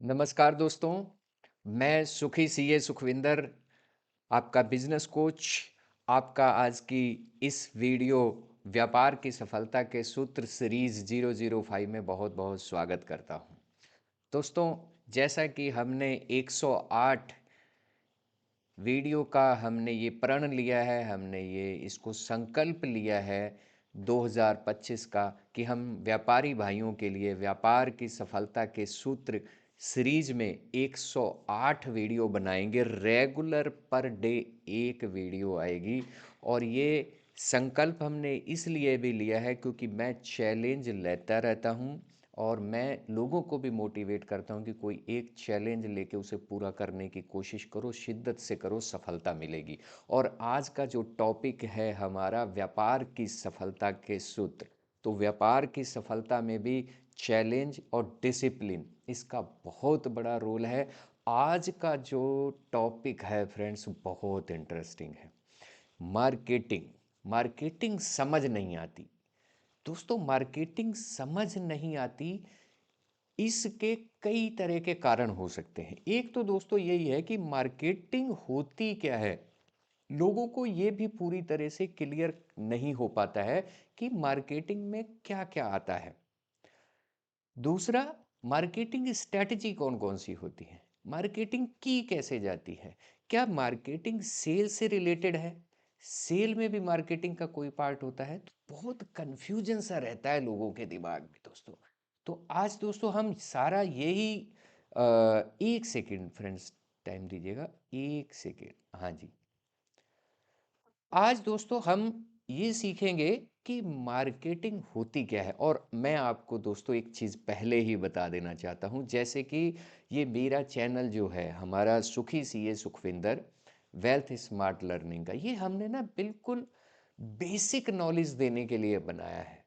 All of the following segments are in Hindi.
नमस्कार दोस्तों, मैं सुखी सीए सुखविंदर, आपका बिजनेस कोच, आपका आज की इस वीडियो व्यापार की सफलता के सूत्र सीरीज 005 में बहुत बहुत स्वागत करता हूं। दोस्तों, जैसा कि हमने 108 वीडियो का हमने ये प्रण लिया है, हमने ये इसको संकल्प लिया है 2025 का कि हम व्यापारी भाइयों के लिए व्यापार की सफलता के सूत्र सीरीज में 108 वीडियो बनाएंगे। रेगुलर पर डे एक वीडियो आएगी। और ये संकल्प हमने इसलिए भी लिया है क्योंकि मैं चैलेंज लेता रहता हूँ और मैं लोगों को भी मोटिवेट करता हूँ कि कोई एक चैलेंज लेके उसे पूरा करने की कोशिश करो, शिद्दत से करो, सफलता मिलेगी। और आज का जो टॉपिक है हमारा व्यापार की सफलता के सूत्र। तो व्यापार की सफलता में भी चैलेंज और डिसिप्लिन इसका बहुत बड़ा रोल है। आज का जो टॉपिक है फ्रेंड्स बहुत इंटरेस्टिंग है। मार्केटिंग। मार्केटिंग समझ नहीं आती दोस्तों, मार्केटिंग समझ नहीं आती। इसके कई तरह के कारण हो सकते हैं। एक तो दोस्तों यही है कि मार्केटिंग होती क्या है, लोगों को ये भी पूरी तरह से क्लियर नहीं हो पाता है कि मार्केटिंग में क्या क्या आता है। दूसरा, मार्केटिंग स्ट्रैटेजी कौन कौन सी होती है, मार्केटिंग की कैसे जाती है, क्या मार्केटिंग सेल से रिलेटेड है, सेल में भी मार्केटिंग का कोई पार्ट होता है। तो बहुत कंफ्यूजन सा रहता है लोगों के दिमाग में दोस्तों। तो आज दोस्तों हम सारा यही एक सेकेंड फ्रेंड्स, टाइम दीजिएगा, एक सेकेंड। हाँ जी, आज दोस्तों हम ये सीखेंगे कि मार्केटिंग होती क्या है। और मैं आपको दोस्तों एक चीज़ पहले ही बता देना चाहता हूँ, जैसे कि ये मेरा चैनल जो है हमारा Sukhi CA Sukhwinder wealth smart learning का, ये हमने ना बिल्कुल बेसिक नॉलेज देने के लिए बनाया है।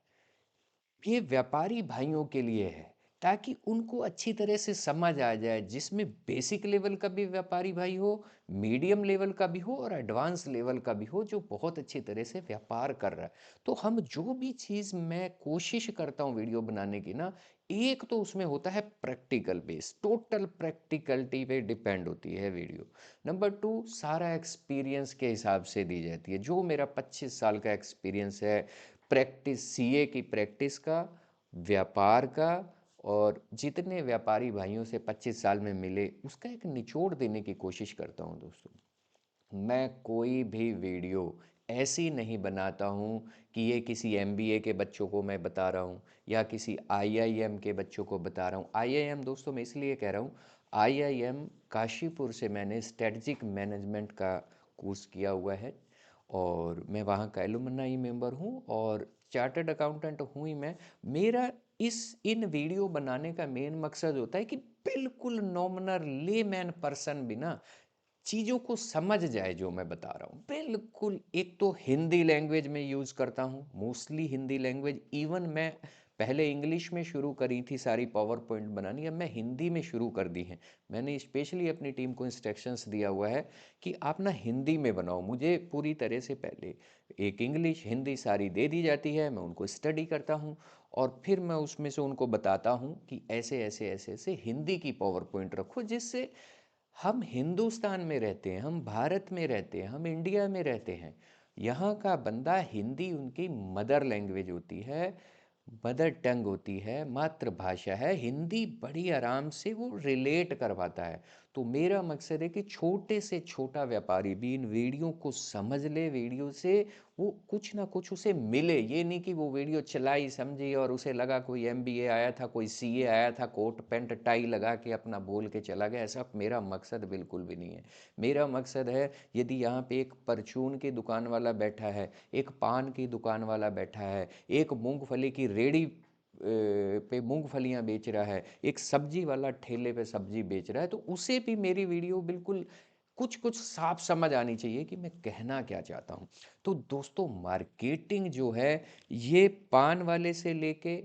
ये व्यापारी भाइयों के लिए है ताकि उनको अच्छी तरह से समझ आ जाए, जिसमें बेसिक लेवल का भी व्यापारी भाई हो, मीडियम लेवल का भी हो और एडवांस लेवल का भी हो जो बहुत अच्छी तरह से व्यापार कर रहा है। तो हम जो भी चीज़ मैं कोशिश करता हूँ वीडियो बनाने की ना, एक तो उसमें होता है प्रैक्टिकल बेस, टोटल प्रैक्टिकलिटी पे डिपेंड होती है वीडियो। नंबर टू, सारा एक्सपीरियंस के हिसाब से दी जाती है, जो मेरा 25 साल का एक्सपीरियंस है प्रैक्टिस, सीए की प्रैक्टिस का, व्यापार का, और जितने व्यापारी भाइयों से 25 साल में मिले उसका एक निचोड़ देने की कोशिश करता हूँ दोस्तों। मैं कोई भी वीडियो ऐसी नहीं बनाता हूँ कि ये किसी एमबीए के बच्चों को मैं बता रहा हूँ या किसी आईआईएम के बच्चों को बता रहा हूँ। आईआईएम दोस्तों मैं इसलिए कह रहा हूँ, आईआईएम काशीपुर से मैंने स्ट्रेटजिक मैनेजमेंट का कोर्स किया हुआ है और मैं वहाँ का एलुमनाई मेंबर हूँ और चार्टर्ड अकाउंटेंट हूँ ही मैं। मेरा इस इन वीडियो बनाने का मेन मकसद होता है कि बिल्कुल नॉमिनल लेमैन पर्सन भी ना चीज़ों को समझ जाए जो मैं बता रहा हूँ। बिल्कुल, एक तो हिंदी लैंग्वेज में यूज़ करता हूँ, मोस्टली हिंदी लैंग्वेज। इवन मैं पहले इंग्लिश में शुरू करी थी सारी पावर पॉइंट बनानी, अब मैं हिंदी में शुरू कर दी हैं। मैंने स्पेशली अपनी टीम को इंस्ट्रक्शंस दिया हुआ है कि आप ना हिंदी में बनाओ। मुझे पूरी तरह से पहले एक इंग्लिश हिंदी सारी दे दी जाती है, मैं उनको स्टडी करता हूँ और फिर मैं उसमें से उनको बताता हूँ कि ऐसे ऐसे ऐसे ऐसे हिंदी की पावर पॉइंट रखो, जिससे हम हिंदुस्तान में रहते हैं, हम भारत में रहते हैं, हम इंडिया में रहते हैं। यहाँ का बंदा, हिंदी उनकी मदर लैंग्वेज होती है, मदर टंग होती है, मातृभाषा है। हिंदी बड़ी आराम से वो रिलेट कर पाता है। तो मेरा मकसद है कि छोटे से छोटा व्यापारी भी इन वीडियो को समझ ले, वीडियो से वो कुछ ना कुछ उसे मिले। ये नहीं कि वो वीडियो चलाई समझी और उसे लगा कोई एमबीए आया था, कोई सीए आया था, कोट पैंट टाई लगा के अपना बोल के चला गया। ऐसा मेरा मकसद बिल्कुल भी नहीं है। मेरा मकसद है, यदि यहाँ पे एक परचून की दुकान वाला बैठा है, एक पान की दुकान वाला बैठा है, एक मूंगफली की रेडी पे मूंगफलियां बेच रहा है, एक सब्जी वाला ठेले पे सब्जी बेच रहा है, तो उसे भी मेरी वीडियो बिल्कुल कुछ कुछ साफ समझ आनी चाहिए कि मैं कहना क्या चाहता हूँ। तो दोस्तों, मार्केटिंग जो है ये पान वाले से लेके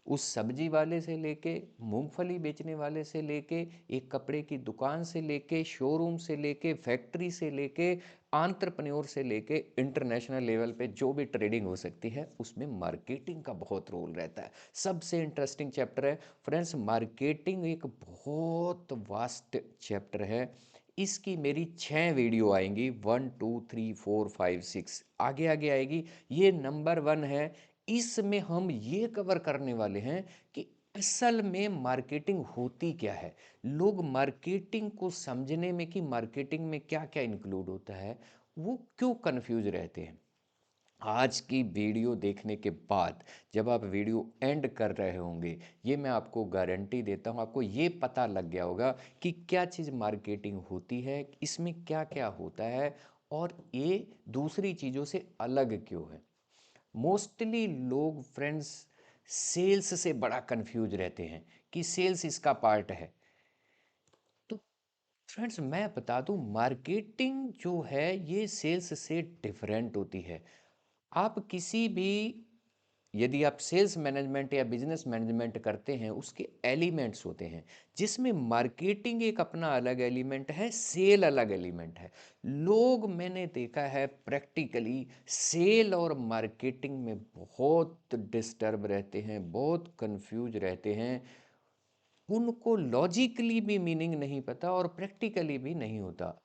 उस सब्जी वाले से लेके, मूंगफली बेचने वाले से लेके, एक कपड़े की दुकान से लेके, शोरूम से लेके, फैक्ट्री से लेके, एंटरप्रेन्योर से लेके, इंटरनेशनल लेवल पे जो भी ट्रेडिंग हो सकती है उसमें मार्केटिंग का बहुत रोल रहता है। सबसे इंटरेस्टिंग चैप्टर है फ्रेंड्स, मार्केटिंग एक बहुत वास्ट चैप्टर है। इसकी मेरी 6 वीडियो आएंगी, 1 2 3 4 5 6 आगे आगे आएगी। ये नंबर 1 है। इसमें हम ये कवर करने वाले हैं कि असल में मार्केटिंग होती क्या है। लोग मार्केटिंग को समझने में कि मार्केटिंग में क्या क्या इंक्लूड होता है वो क्यों कंफ्यूज रहते हैं। आज की वीडियो देखने के बाद जब आप वीडियो एंड कर रहे होंगे, ये मैं आपको गारंटी देता हूँ, आपको ये पता लग गया होगा कि क्या चीज़ मार्केटिंग होती है, इसमें क्या क्या होता है और ये दूसरी चीज़ों से अलग क्यों है। मोस्टली लोग फ्रेंड्स सेल्स से बड़ा कंफ्यूज रहते हैं कि सेल्स इसका पार्ट है। तो फ्रेंड्स मैं बता दूं, मार्केटिंग जो है ये सेल्स से डिफरेंट होती है। आप किसी भी, यदि आप सेल्स मैनेजमेंट या बिजनेस मैनेजमेंट करते हैं, उसके एलिमेंट्स होते हैं जिसमें मार्केटिंग एक अपना अलग एलिमेंट है, सेल अलग एलिमेंट है। लोग मैंने देखा है प्रैक्टिकली सेल और मार्केटिंग में बहुत डिस्टर्ब रहते हैं, बहुत कंफ्यूज रहते हैं। उनको लॉजिकली भी मीनिंग नहीं पता और प्रैक्टिकली भी नहीं होता।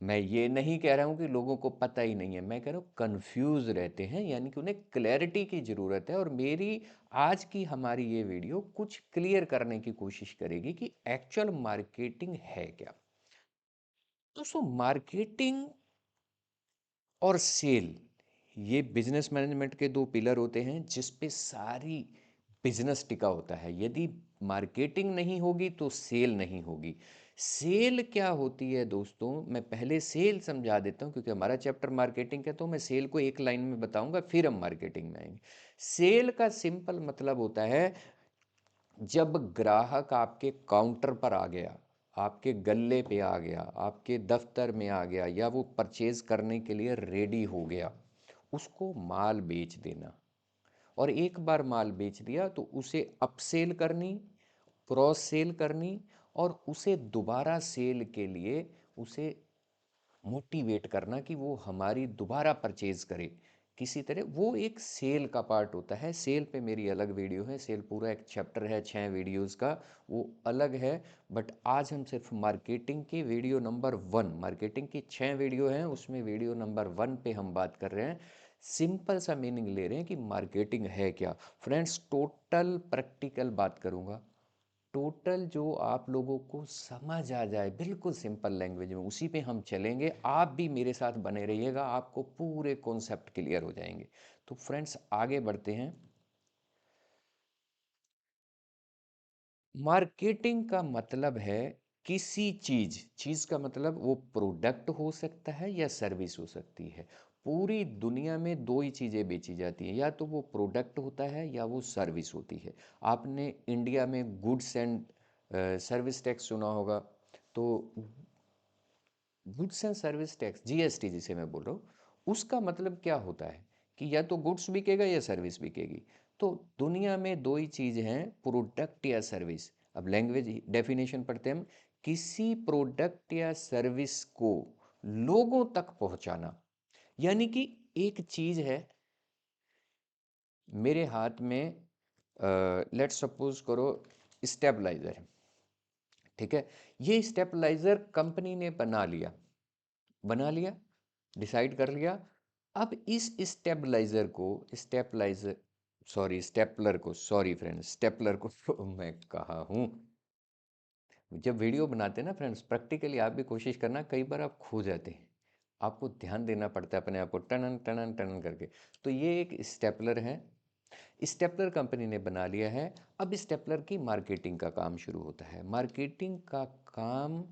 मैं ये नहीं कह रहा हूँ कि लोगों को पता ही नहीं है, मैं कह रहा हूँ कंफ्यूज रहते हैं, यानी कि उन्हें क्लैरिटी की ज़रूरत है। और मेरी आज की हमारी ये वीडियो कुछ क्लियर करने की कोशिश करेगी कि एक्चुअल मार्केटिंग है क्या। दोस्तों मार्केटिंग और सेल ये बिजनेस मैनेजमेंट के दो पिलर होते हैं जिस पे सारी बिजनेस टिका होता है। यदि मार्केटिंग नहीं होगी तो सेल नहीं होगी। सेल क्या होती है दोस्तों, मैं पहले सेल समझा देता हूँ क्योंकि हमारा चैप्टर मार्केटिंग का, तो मैं सेल को एक लाइन में बताऊंगा फिर हम मार्केटिंग में आएंगे। सेल का सिंपल मतलब होता है जब ग्राहक आपके काउंटर पर आ गया, आपके गल्ले पे आ गया, आपके दफ्तर में आ गया, या वो परचेज करने के लिए रेडी हो गया, उसको माल बेच देना। और एक बार माल बेच दिया तो उसे अपसेल करनी, क्रॉस सेल करनी, और उसे दोबारा सेल के लिए उसे मोटिवेट करना कि वो हमारी दोबारा परचेज करे। किसी तरह वो एक सेल का पार्ट होता है। सेल पे मेरी अलग वीडियो है, सेल पूरा एक चैप्टर है 6 वीडियोस का, वो अलग है। बट आज हम सिर्फ मार्केटिंग की वीडियो नंबर 1, मार्केटिंग की 6 वीडियो हैं उसमें वीडियो नंबर 1 पे हम बात कर रहे हैं। सिंपल सा मीनिंग ले रहे हैं कि मार्केटिंग है क्या। फ्रेंड्स टोटल प्रैक्टिकल बात करूँगा, टोटल जो आप लोगों को समझ आ जाए बिल्कुल सिंपल लैंग्वेज में, उसी पे हम चलेंगे। आप भी मेरे साथ बने रहिएगा, आपको पूरे कॉन्सेप्ट क्लियर हो जाएंगे। तो फ्रेंड्स आगे बढ़ते हैं। मार्केटिंग का मतलब है किसी चीज, चीज का मतलब वो प्रोडक्ट हो सकता है या सर्विस हो सकती है। पूरी दुनिया में दो ही चीज़ें बेची जाती हैं, या तो वो प्रोडक्ट होता है या वो सर्विस होती है। आपने इंडिया में गुड्स एंड सर्विस टैक्स सुना होगा। तो goods and service tax, GST जिसे मैं बोल रहा हूँ, उसका मतलब क्या होता है कि या तो गुड्स बिकेगा या सर्विस बिकेगी। तो दुनिया में दो ही चीज़ हैं, प्रोडक्ट या सर्विस। अब लैंग्वेज डेफिनेशन पढ़ते हैं हम। किसी प्रोडक्ट या सर्विस को लोगों तक पहुंचाना, यानी कि एक चीज़ है मेरे हाथ में, लेट्स सपोज करो स्टेबलाइजर है, ठीक है। ये स्टेबलाइजर कंपनी ने बना लिया, डिसाइड कर लिया। अब इस स्टेबलाइजर को, स्टेबलाइजर सॉरी स्टेपलर को, सॉरी फ्रेंड स्टेपलर को तो मैं कहा हूँ। जब वीडियो बनाते हैं ना फ्रेंड्स, प्रैक्टिकली आप भी कोशिश करना, कई बार आप खो जाते हैं, आपको ध्यान देना पड़ता है अपने आप को, टनन टनन टनन करके। तो ये एक स्टेपलर है, स्टेपलर कंपनी ने बना लिया है। अब स्टेपलर की मार्केटिंग का काम शुरू होता है। मार्केटिंग का काम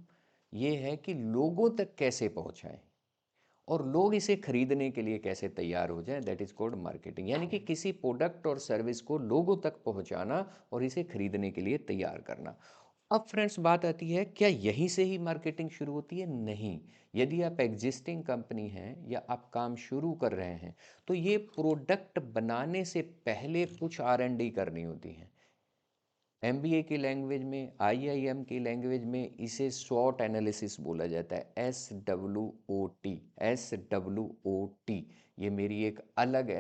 ये है कि लोगों तक कैसे पहुंचाएं और लोग इसे खरीदने के लिए कैसे तैयार हो जाएं, दैट इज कॉल्ड मार्केटिंग। यानी कि किसी प्रोडक्ट और सर्विस को लोगों तक पहुंचाना और इसे खरीदने के लिए तैयार करना। अब फ्रेंड्स बात आती है, क्या यहीं से ही मार्केटिंग शुरू होती है? नहीं। यदि आप एग्जिस्टिंग कंपनी हैं या आप काम शुरू कर रहे हैं, तो ये प्रोडक्ट बनाने से पहले कुछ R&D करनी होती है। एमबीए की लैंग्वेज में, आईआईएम की लैंग्वेज में इसे स्वॉट एनालिसिस बोला जाता है। SWOT, SWOT। ये मेरी एक अलग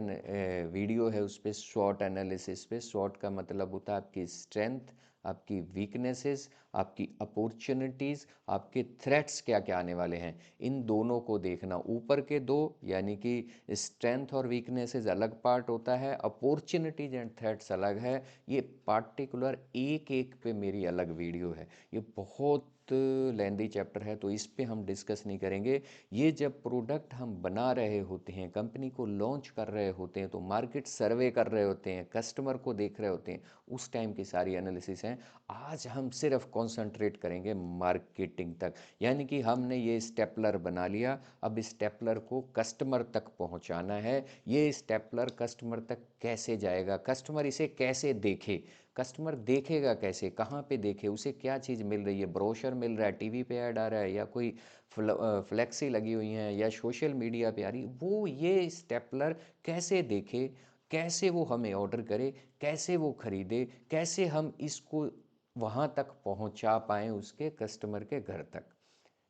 वीडियो है उस पे, स्वॉट एनालिसिस पे। स्वॉट का मतलब होता है आपकी स्ट्रेंथ, आपकी वीकनेसेस, आपकी अपॉर्चुनिटीज़, आपके थ्रेट्स क्या क्या आने वाले हैं, इन दोनों को देखना। ऊपर के दो यानी कि स्ट्रेंथ और वीकनेसेस अलग पार्ट होता है, अपॉर्चुनिटीज एंड थ्रेट्स अलग है। ये पार्टिकुलर एक एक पे मेरी अलग वीडियो है। ये बहुत लेंदी चैप्टर है तो इस पे हम डिस्कस नहीं करेंगे। ये जब प्रोडक्ट हम बना रहे होते हैं, कंपनी को लॉन्च कर रहे होते हैं, तो मार्केट सर्वे कर रहे होते हैं, कस्टमर को देख रहे होते हैं, उस टाइम की सारी एनालिसिस हैं। आज हम सिर्फ कॉन्सेंट्रेट करेंगे मार्केटिंग तक। यानी कि हमने ये स्टेपलर बना लिया, अब स्टेपलर को कस्टमर तक पहुंचाना है। ये स्टेपलर कस्टमर तक कैसे जाएगा, कस्टमर इसे कैसे देखे, कस्टमर देखेगा कैसे, कहाँ पे देखे, उसे क्या चीज़ मिल रही है, ब्रोशर मिल रहा है, टीवी पे ऐड आ रहा है, या कोई फ्लेक्सी लगी हुई हैं, या सोशल मीडिया पे आ रही, वो ये स्टेपलर कैसे देखे, कैसे वो हमें ऑर्डर करे, कैसे वो खरीदे, कैसे हम इसको वहाँ तक पहुँचा पाएँ उसके कस्टमर के घर तक।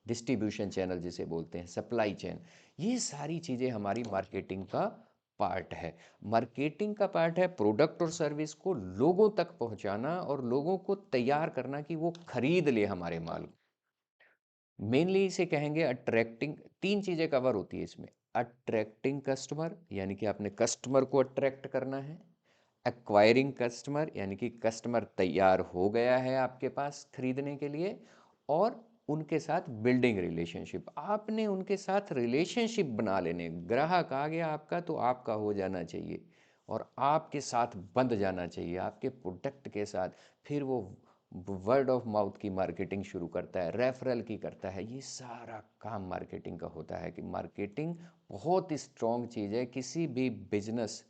डिस्ट्रीब्यूशन चैनल जिसे बोलते हैं, सप्लाई चेन। ये सारी चीज़ें हमारी मार्केटिंग का पार्ट है। मार्केटिंग का पार्ट है प्रोडक्ट और सर्विस को लोगों तक पहुंचाना और लोगों को तैयार करना कि वो खरीद ले हमारे माल को। मेनली इसे कहेंगे अट्रैक्टिंग। तीन चीज़ें कवर होती है इसमें। अट्रैक्टिंग कस्टमर यानी कि आपने कस्टमर को अट्रैक्ट करना है। एक्वायरिंग कस्टमर यानी कि कस्टमर तैयार हो गया है आपके पास खरीदने के लिए। और उनके साथ बिल्डिंग रिलेशनशिप, आपने उनके साथ रिलेशनशिप बना लेने। ग्राहक आ गया आपका तो आपका हो जाना चाहिए और आपके साथ बंध जाना चाहिए आपके प्रोडक्ट के साथ। फिर वो वर्ड ऑफ माउथ की मार्केटिंग शुरू करता है, रेफरल की करता है। ये सारा काम मार्केटिंग का होता है कि मार्केटिंग बहुत स्ट्रॉन्ग चीज़ है। किसी भी बिजनेस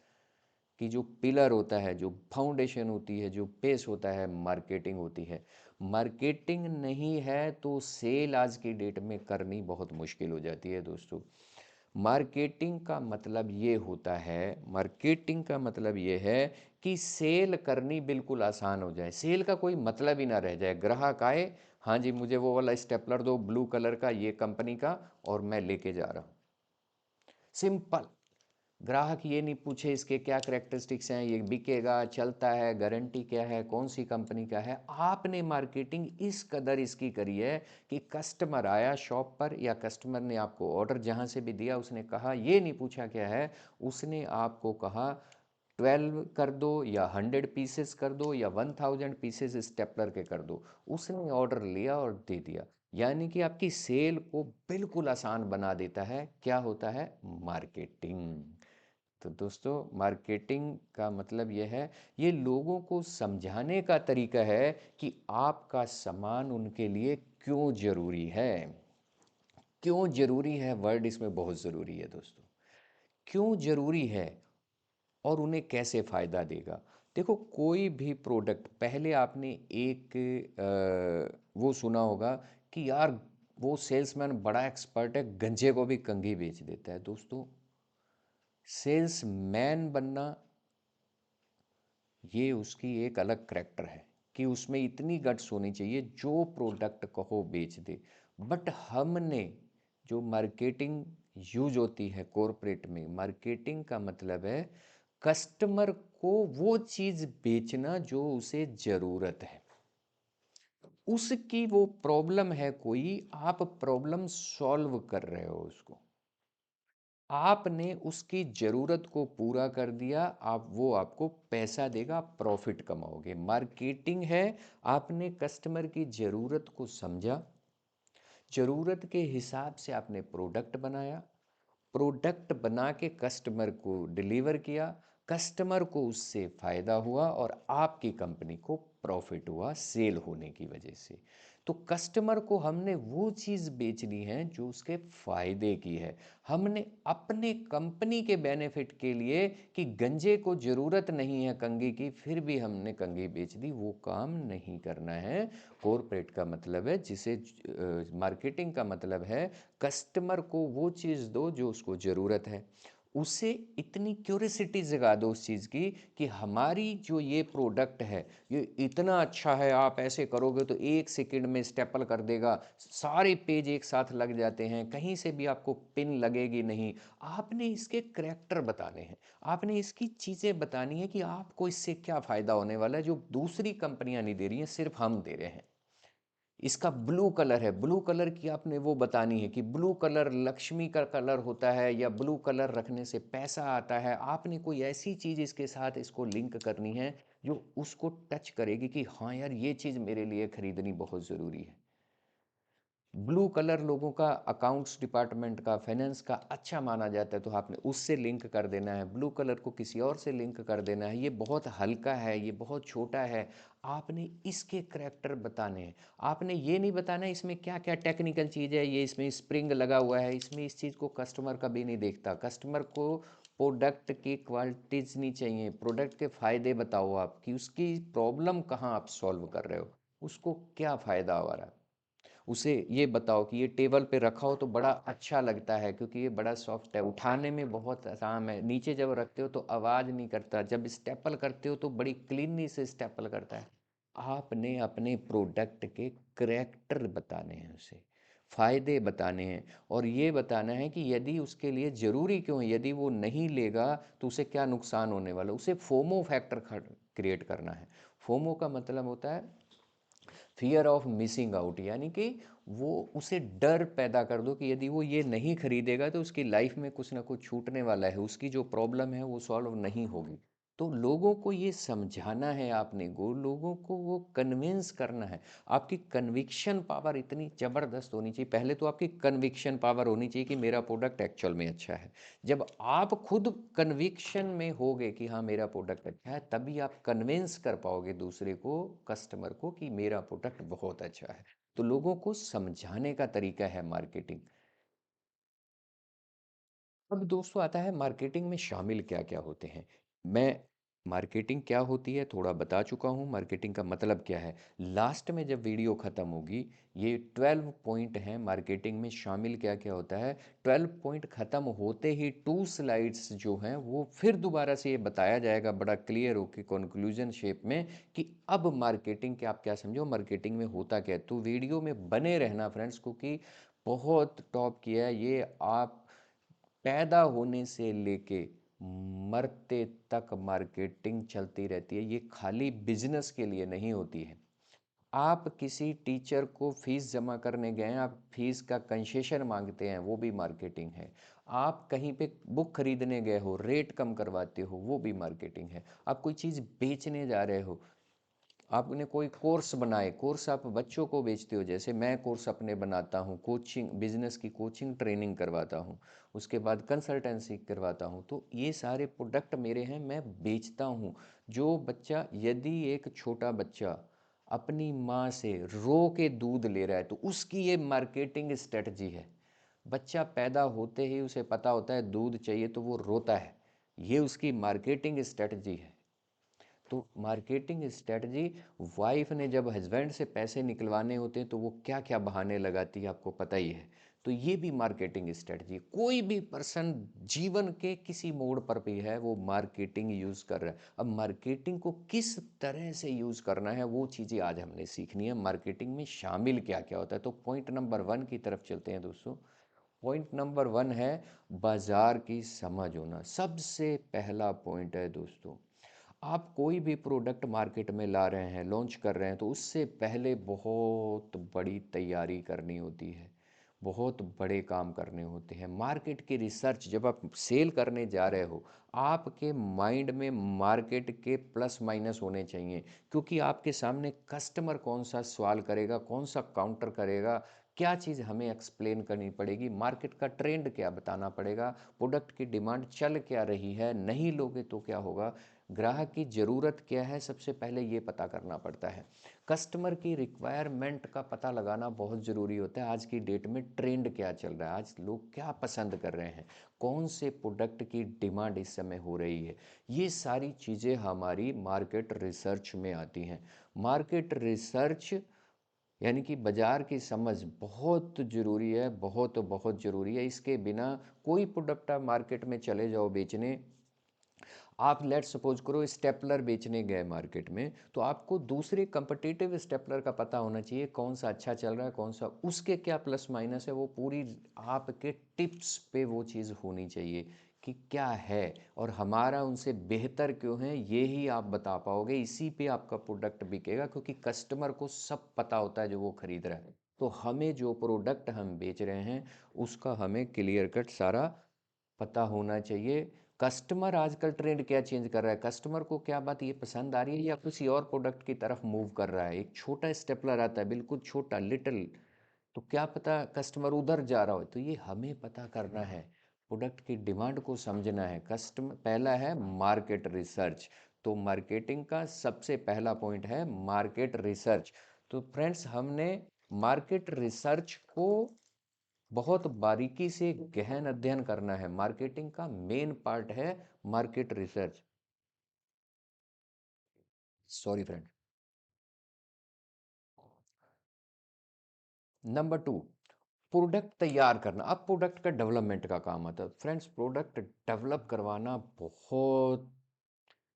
कि जो पिलर होता है, जो फाउंडेशन होती है, जो बेस होता है, मार्केटिंग होती है। मार्केटिंग नहीं है तो सेल आज की डेट में करनी बहुत मुश्किल हो जाती है दोस्तों। मार्केटिंग का मतलब ये होता है, मार्केटिंग का मतलब ये है कि सेल करनी बिल्कुल आसान हो जाए, सेल का कोई मतलब ही ना रह जाए। ग्राहक आए, हाँ जी मुझे वो वाला स्टेपलर दो ब्लू कलर का, ये कंपनी का, और मैं लेके जा रहा हूँ। सिंपल। ग्राहक ये नहीं पूछे इसके क्या करेक्टरिस्टिक्स हैं, ये बिकेगा, चलता है, गारंटी क्या है, कौन सी कंपनी का है। आपने मार्केटिंग इस कदर इसकी करी है कि कस्टमर आया शॉप पर या कस्टमर ने आपको ऑर्डर जहाँ से भी दिया, उसने कहा, ये नहीं पूछा क्या है, उसने आपको कहा 12 कर दो या 100 पीसेस कर दो या 1000 पीसेस स्टेपलर के कर दो। उसने ऑर्डर लिया और दे दिया। यानी कि आपकी सेल को बिल्कुल आसान बना देता है। क्या होता है? मार्केटिंग। तो दोस्तों मार्केटिंग का मतलब यह है, ये लोगों को समझाने का तरीका है कि आपका सामान उनके लिए क्यों ज़रूरी है। क्यों ज़रूरी है, वर्ड इसमें बहुत ज़रूरी है दोस्तों। क्यों ज़रूरी है और उन्हें कैसे फ़ायदा देगा। देखो कोई भी प्रोडक्ट, पहले आपने एक वो सुना होगा कि यार वो सेल्समैन बड़ा एक्सपर्ट है, गंजे को भी कंघी बेच देता है। दोस्तों सेल्समैन बनना ये उसकी एक अलग करैक्टर है कि उसमें इतनी गट्स होनी चाहिए जो प्रोडक्ट कहो बेच दे। बट हमने जो मार्केटिंग यूज होती है कॉरपोरेट में, मार्केटिंग का मतलब है कस्टमर को वो चीज़ बेचना जो उसे ज़रूरत है, उसकी वो प्रॉब्लम है कोई, आप प्रॉब्लम सॉल्व कर रहे हो उसको, आपने उसकी ज़रूरत को पूरा कर दिया, आप वो आपको पैसा देगा, आप प्रॉफिट कमाओगे। मार्केटिंग है, आपने कस्टमर की ज़रूरत को समझा, ज़रूरत के हिसाब से आपने प्रोडक्ट बनाया, प्रोडक्ट बना के कस्टमर को डिलीवर किया, कस्टमर को उससे फ़ायदा हुआ और आपकी कंपनी को प्रॉफ़िट हुआ सेल होने की वजह से। तो कस्टमर को हमने वो चीज़ बेचनी है जो उसके फ़ायदे की है। हमने अपने कंपनी के बेनिफिट के लिए कि गंजे को ज़रूरत नहीं है कंघी की, फिर भी हमने कंघी बेच दी, वो काम नहीं करना है। कॉर्पोरेट का मतलब है जिसे मार्केटिंग का मतलब है कस्टमर को वो चीज़ दो जो उसको ज़रूरत है। उसे इतनी क्यूरियोसिटी जगा दो उस चीज़ की कि हमारी जो ये प्रोडक्ट है ये इतना अच्छा है, आप ऐसे करोगे तो 1 सेकंड में स्टेपल कर देगा, सारे पेज एक साथ लग जाते हैं, कहीं से भी आपको पिन लगेगी नहीं। आपने इसके करैक्टर बताने हैं, आपने इसकी चीज़ें बतानी है कि आपको इससे क्या फ़ायदा होने वाला है जो दूसरी कंपनियाँ नहीं दे रही हैं, सिर्फ़ हम दे रहे हैं। इसका ब्लू कलर है, ब्लू कलर की आपने वो बतानी है कि ब्लू कलर लक्ष्मी का कलर होता है या ब्लू कलर रखने से पैसा आता है। आपने कोई ऐसी चीज़ इसके साथ इसको लिंक करनी है जो उसको टच करेगी कि हाँ यार ये चीज़ मेरे लिए खरीदनी बहुत ज़रूरी है। ब्लू कलर लोगों का अकाउंट्स डिपार्टमेंट का, फाइनेंस का अच्छा माना जाता है, तो आपने उससे लिंक कर देना है। ब्लू कलर को किसी और से लिंक कर देना है। ये बहुत हल्का है, ये बहुत छोटा है। आपने इसके करैक्टर बताने हैं। आपने ये नहीं बताना है इसमें क्या-क्या टेक्निकल चीज़ है, ये इसमें स्प्रिंग लगा हुआ है, इसमें इस चीज़ को कस्टमर कभी नहीं देखता। कस्टमर को प्रोडक्ट की क्वालिटीज़ नहीं चाहिए, प्रोडक्ट के फ़ायदे बताओ आप कि उसकी प्रॉब्लम कहाँ आप सॉल्व कर रहे हो, उसको क्या फ़ायदा हो रहा है। उसे ये बताओ कि ये टेबल पे रखा हो तो बड़ा अच्छा लगता है क्योंकि ये बड़ा सॉफ्ट है, उठाने में बहुत आसान है, नीचे जब रखते हो तो आवाज़ नहीं करता, जब स्टेपल करते हो तो बड़ी क्लीनली से स्टेपल करता है। आपने अपने प्रोडक्ट के करैक्टर बताने हैं उसे, फ़ायदे बताने हैं और ये बताना है कि यदि उसके लिए ज़रूरी क्यों है, यदि वो नहीं लेगा तो उसे क्या नुकसान होने वाला है, उसे फोमो फैक्टर क्रिएट करना है। फोमो का मतलब होता है फियर ऑफ मिसिंग आउट, यानी कि वो उसे डर पैदा कर दो कि यदि वो ये नहीं खरीदेगा तो उसकी लाइफ में कुछ ना कुछ छूटने वाला है, उसकी जो प्रॉब्लम है वो सॉल्व नहीं होगी। तो लोगों को ये समझाना है आपने, लोगों को वो कन्विंस करना है। आपकी कन्विक्शन पावर इतनी ज़बरदस्त होनी चाहिए, पहले तो आपकी कन्विक्शन पावर होनी चाहिए कि मेरा प्रोडक्ट एक्चुअल में अच्छा है। जब आप खुद कन्विक्शन में होगे कि हाँ मेरा प्रोडक्ट अच्छा है, तभी आप कन्विंस कर पाओगे दूसरे को, कस्टमर को, कि मेरा प्रोडक्ट बहुत अच्छा है। तो लोगों को समझाने का तरीका है मार्केटिंग। अब दोस्तों आता है मार्केटिंग में शामिल क्या-क्या होते हैं। मैं मार्केटिंग क्या होती है थोड़ा बता चुका हूँ, मार्केटिंग का मतलब क्या है। लास्ट में जब वीडियो ख़त्म होगी, ये 12 पॉइंट हैं मार्केटिंग में शामिल क्या-क्या होता है। 12 पॉइंट ख़त्म होते ही 2 स्लाइड्स जो हैं वो फिर दोबारा से ये बताया जाएगा बड़ा क्लियर होके कंक्लूजन शेप में कि अब मार्केटिंग के आप क्या समझो, मार्केटिंग में होता क्या है। तो वीडियो में बने रहना फ्रेंड्स, क्योंकि बहुत टॉप किया है ये। आप पैदा होने से लेके मरते तक मार्केटिंग चलती रहती है। ये खाली बिजनेस के लिए नहीं होती है। आप किसी टीचर को फीस जमा करने गए हैं, आप फीस का कंसेशन मांगते हैं, वो भी मार्केटिंग है। आप कहीं पे बुक खरीदने गए हो, रेट कम करवाते हो, वो भी मार्केटिंग है। आप कोई चीज़ बेचने जा रहे हो, आपने कोई कोर्स बनाए, कोर्स आप बच्चों को बेचते हो, जैसे मैं कोर्स अपने बनाता हूँ, कोचिंग बिजनेस की कोचिंग ट्रेनिंग करवाता हूँ, उसके बाद कंसल्टेंसी करवाता हूँ, तो ये सारे प्रोडक्ट मेरे हैं, मैं बेचता हूँ। जो बच्चा, यदि एक छोटा बच्चा अपनी माँ से रो के दूध ले रहा है तो उसकी ये मार्केटिंग स्ट्रेटजी है। बच्चा पैदा होते ही उसे पता होता है दूध चाहिए तो वो रोता है, ये उसकी मार्केटिंग स्ट्रेटजी है। तो मार्केटिंग स्ट्रेटजी, वाइफ ने जब हस्बैंड से पैसे निकलवाने होते हैं तो वो क्या क्या बहाने लगाती है आपको पता ही है। तो ये भी मार्केटिंग स्ट्रेटजी, कोई भी पर्सन जीवन के किसी मोड़ पर भी है वो मार्केटिंग यूज़ कर रहा है। अब मार्केटिंग को किस तरह से यूज़ करना है वो चीज़ें आज हमने सीखनी है। मार्केटिंग में शामिल क्या क्या होता है, तो पॉइंट नंबर 1 की तरफ चलते हैं दोस्तों। पॉइंट नंबर 1 है बाजार की समझ होना, सबसे पहला पॉइंट है दोस्तों। आप कोई भी प्रोडक्ट मार्केट में ला रहे हैं, लॉन्च कर रहे हैं, तो उससे पहले बहुत बड़ी तैयारी करनी होती है, बहुत बड़े काम करने होते हैं। मार्केट की रिसर्च, जब आप सेल करने जा रहे हो, आपके माइंड में मार्केट के प्लस माइनस होने चाहिए, क्योंकि आपके सामने कस्टमर कौन सा सवाल करेगा, कौन सा काउंटर करेगा, क्या चीज़ हमें एक्सप्लेन करनी पड़ेगी, मार्केट का ट्रेंड क्या बताना पड़ेगा, प्रोडक्ट की डिमांड चल क्या रही है, नहीं लोगे तो क्या होगा, ग्राहक की ज़रूरत क्या है, सबसे पहले ये पता करना पड़ता है। कस्टमर की रिक्वायरमेंट का पता लगाना बहुत ज़रूरी होता है। आज की डेट में ट्रेंड क्या चल रहा है, आज लोग क्या पसंद कर रहे हैं, कौन से प्रोडक्ट की डिमांड इस समय हो रही है, ये सारी चीज़ें हमारी मार्केट रिसर्च में आती हैं। मार्केट रिसर्च यानी कि बाज़ार की समझ बहुत ज़रूरी है, बहुत बहुत ज़रूरी है। इसके बिना कोई प्रोडक्ट आप मार्केट में चले जाओ बेचने, आप लेट सपोज करो स्टेपलर बेचने गए मार्केट में, तो आपको दूसरे कंपटीटिव स्टेपलर का पता होना चाहिए कौन सा अच्छा चल रहा है, कौन सा उसके क्या प्लस माइनस है, वो पूरी आपके टिप्स पे वो चीज़ होनी चाहिए कि क्या है और हमारा उनसे बेहतर क्यों है, ये ही आप बता पाओगे। इसी पे आपका प्रोडक्ट बिकेगा, क्योंकि कस्टमर को सब पता होता है जो वो खरीद रहा है। तो हमें जो प्रोडक्ट हम बेच रहे हैं उसका हमें क्लियर कट सारा पता होना चाहिए। कस्टमर आजकल ट्रेंड क्या चेंज कर रहा है, कस्टमर को क्या बात ये पसंद आ रही है या किसी और प्रोडक्ट की तरफ मूव कर रहा है। एक छोटा स्टेपलर आता है, बिल्कुल छोटा, लिटिल, तो क्या पता कस्टमर उधर जा रहा हो, तो ये हमें पता करना है, प्रोडक्ट की डिमांड को समझना है। कस्टमर पहला है मार्केट रिसर्च। तो मार्केटिंग का सबसे पहला पॉइंट है मार्केट रिसर्च। तो फ्रेंड्स, हमने मार्केट रिसर्च को बहुत बारीकी से गहन अध्ययन करना है। मार्केटिंग का मेन पार्ट है market research. Sorry friend. Number two, product तैयार करना। अब प्रोडक्ट का डेवलपमेंट का काम आता है फ्रेंड्स। प्रोडक्ट डेवलप करवाना बहुत,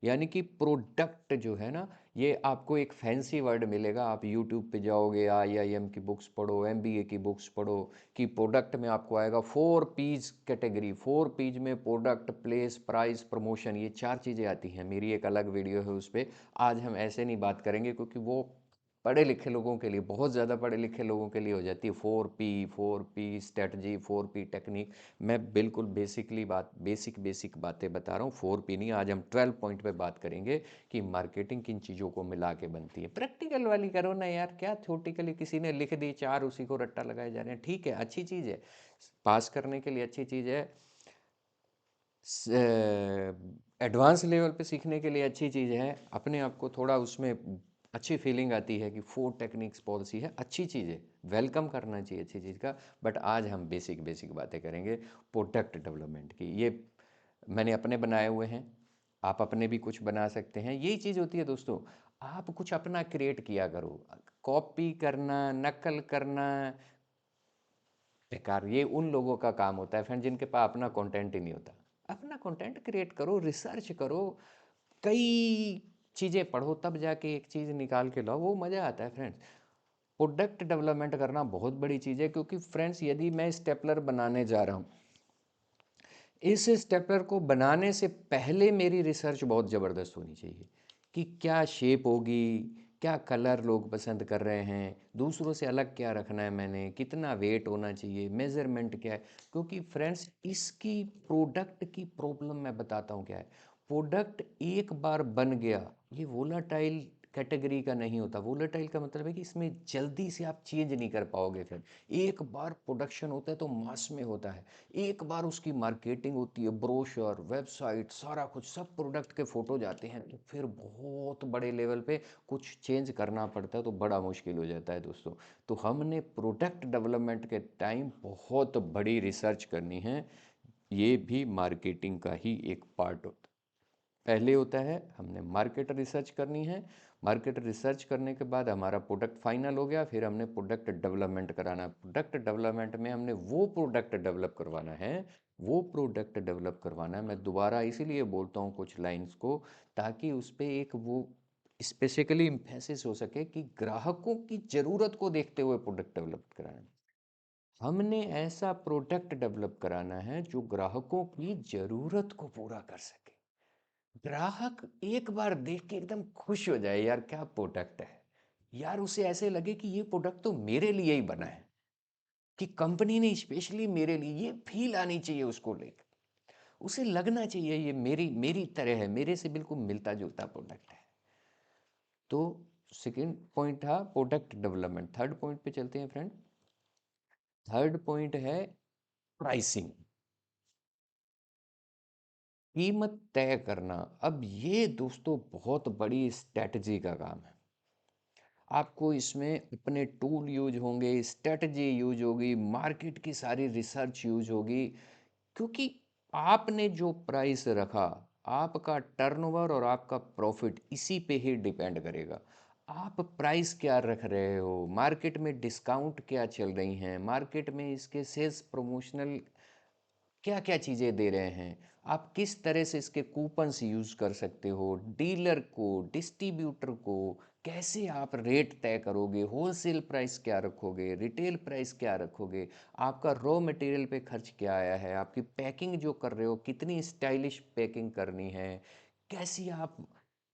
यानी कि प्रोडक्ट जो है ना, ये आपको एक फैंसी वर्ड मिलेगा। आप यूट्यूब पे जाओगे, IIM की बुक्स पढ़ो, MBA की बुक्स पढ़ो, कि प्रोडक्ट में आपको आएगा 4 P's कैटेगरी। 4 P's में प्रोडक्ट, प्लेस, प्राइस, प्रमोशन, ये 4 चीज़ें आती हैं। मेरी एक अलग वीडियो है उस पर। आज हम ऐसे नहीं बात करेंगे, क्योंकि वो पढ़े लिखे लोगों के लिए, बहुत ज़्यादा पढ़े लिखे लोगों के लिए हो जाती है। 4P strategy, 4P technique. मैं बिल्कुल बेसिकली बात, बेसिक बातें बता रहा हूँ, 4P नहीं। आज हम 12 पॉइंट पे बात करेंगे कि मार्केटिंग किन चीज़ों को मिला के बनती है। प्रैक्टिकल वाली करो ना यार, क्या थ्योरेटिकली किसी ने लिख दी 4, उसी को रट्टा लगाए जा रहे हैं। ठीक है, अच्छी चीज़ है, पास करने के लिए अच्छी चीज़ है, एडवांस लेवल पे सीखने के लिए अच्छी चीज़ है। अपने आप को थोड़ा उसमें अच्छी फीलिंग आती है कि 4 टेक्निक्स पॉलिसी है, अच्छी चीज़ है, वेलकम करना चाहिए अच्छी चीज़ का। बट आज हम बेसिक बेसिक बातें करेंगे प्रोडक्ट डेवलपमेंट की। ये मैंने अपने बनाए हुए हैं, आप अपने भी कुछ बना सकते हैं। यही चीज़ होती है दोस्तों, आप कुछ अपना क्रिएट किया करो। कॉपी करना, नकल करना बेकार, ये उन लोगों का काम होता है फ्रेंड जिनके पास अपना कंटेंट ही नहीं होता। अपना कंटेंट क्रिएट करो, रिसर्च करो, कई चीज़ें पढ़ो, तब जाके एक चीज़ निकाल के लाओ, वो मज़ा आता है फ्रेंड्स। प्रोडक्ट डेवलपमेंट करना बहुत बड़ी चीज़ है, क्योंकि फ्रेंड्स यदि मैं स्टेपलर बनाने जा रहा हूँ, इस स्टेपलर को बनाने से पहले मेरी रिसर्च बहुत ज़बरदस्त होनी चाहिए कि क्या शेप होगी, क्या कलर लोग पसंद कर रहे हैं, दूसरों से अलग क्या रखना है मैंने, कितना वेट होना चाहिए, मेज़रमेंट क्या है। क्योंकि फ्रेंड्स, इसकी प्रोडक्ट की प्रॉब्लम मैं बताता हूँ क्या है। प्रोडक्ट एक बार बन गया, ये वोलाटाइल कैटेगरी का नहीं होता। वोलेटाइल का मतलब है कि इसमें जल्दी से आप चेंज नहीं कर पाओगे। फिर एक बार प्रोडक्शन होता है तो मास में होता है, एक बार उसकी मार्केटिंग होती है, ब्रोशर, वेबसाइट, सारा कुछ, सब प्रोडक्ट के फोटो जाते हैं, तो फिर बहुत बड़े लेवल पे कुछ चेंज करना पड़ता है, तो बड़ा मुश्किल हो जाता है दोस्तों। तो हमने प्रोडक्ट डेवलपमेंट के टाइम बहुत बड़ी रिसर्च करनी है। ये भी मार्केटिंग का ही एक पार्ट होता है। पहले होता है हमने मार्केट रिसर्च करनी है, मार्केट रिसर्च करने के बाद हमारा प्रोडक्ट फाइनल हो गया, फिर हमने प्रोडक्ट डेवलपमेंट कराना है। प्रोडक्ट डेवलपमेंट में हमने वो प्रोडक्ट डेवलप करवाना है, वो प्रोडक्ट डेवलप करवाना है। मैं दोबारा इसीलिए बोलता हूँ कुछ लाइंस को, ताकि उस पर एक वो स्पेसिकली इम्फेसिस हो सके कि ग्राहकों की ज़रूरत को देखते हुए प्रोडक्ट डेवलप कराना है। हमने ऐसा प्रोडक्ट डेवलप कराना है जो ग्राहकों की ज़रूरत को पूरा कर सके। ग्राहक एक बार देख के एकदम खुश हो जाए, यार क्या प्रोडक्ट है, यार उसे ऐसे लगे कि ये प्रोडक्ट तो मेरे लिए ही बना है, कि कंपनी ने स्पेशली मेरे लिए, ये फील आनी चाहिए उसको लेकर, उसे लगना चाहिए ये मेरी मेरी तरह है, मेरे से बिल्कुल मिलता जुलता प्रोडक्ट है। तो सेकेंड पॉइंट था प्रोडक्ट डेवलपमेंट। थर्ड पॉइंट पे चलते हैं फ्रेंड। थर्ड पॉइंट है प्राइसिंग, कीमत तय करना। अब ये दोस्तों बहुत बड़ी स्ट्रैटेजी का काम है। आपको इसमें अपने टूल यूज होंगे, स्ट्रैटेजी यूज होगी, मार्केट की सारी रिसर्च यूज होगी, क्योंकि आपने जो प्राइस रखा, आपका टर्नओवर और आपका प्रॉफिट इसी पे ही डिपेंड करेगा। आप प्राइस क्या रख रहे हो, मार्केट में डिस्काउंट क्या चल रही हैं, मार्केट में इसके सेल्स प्रमोशनल क्या क्या चीज़ें दे रहे हैं, आप किस तरह से इसके कूपन्स यूज़ कर सकते हो, डीलर को, डिस्ट्रीब्यूटर को कैसे आप रेट तय करोगे, होलसेल प्राइस क्या रखोगे, रिटेल प्राइस क्या रखोगे, आपका रॉ मटेरियल पे खर्च क्या आया है, आपकी पैकिंग जो कर रहे हो कितनी स्टाइलिश पैकिंग करनी है, कैसी आप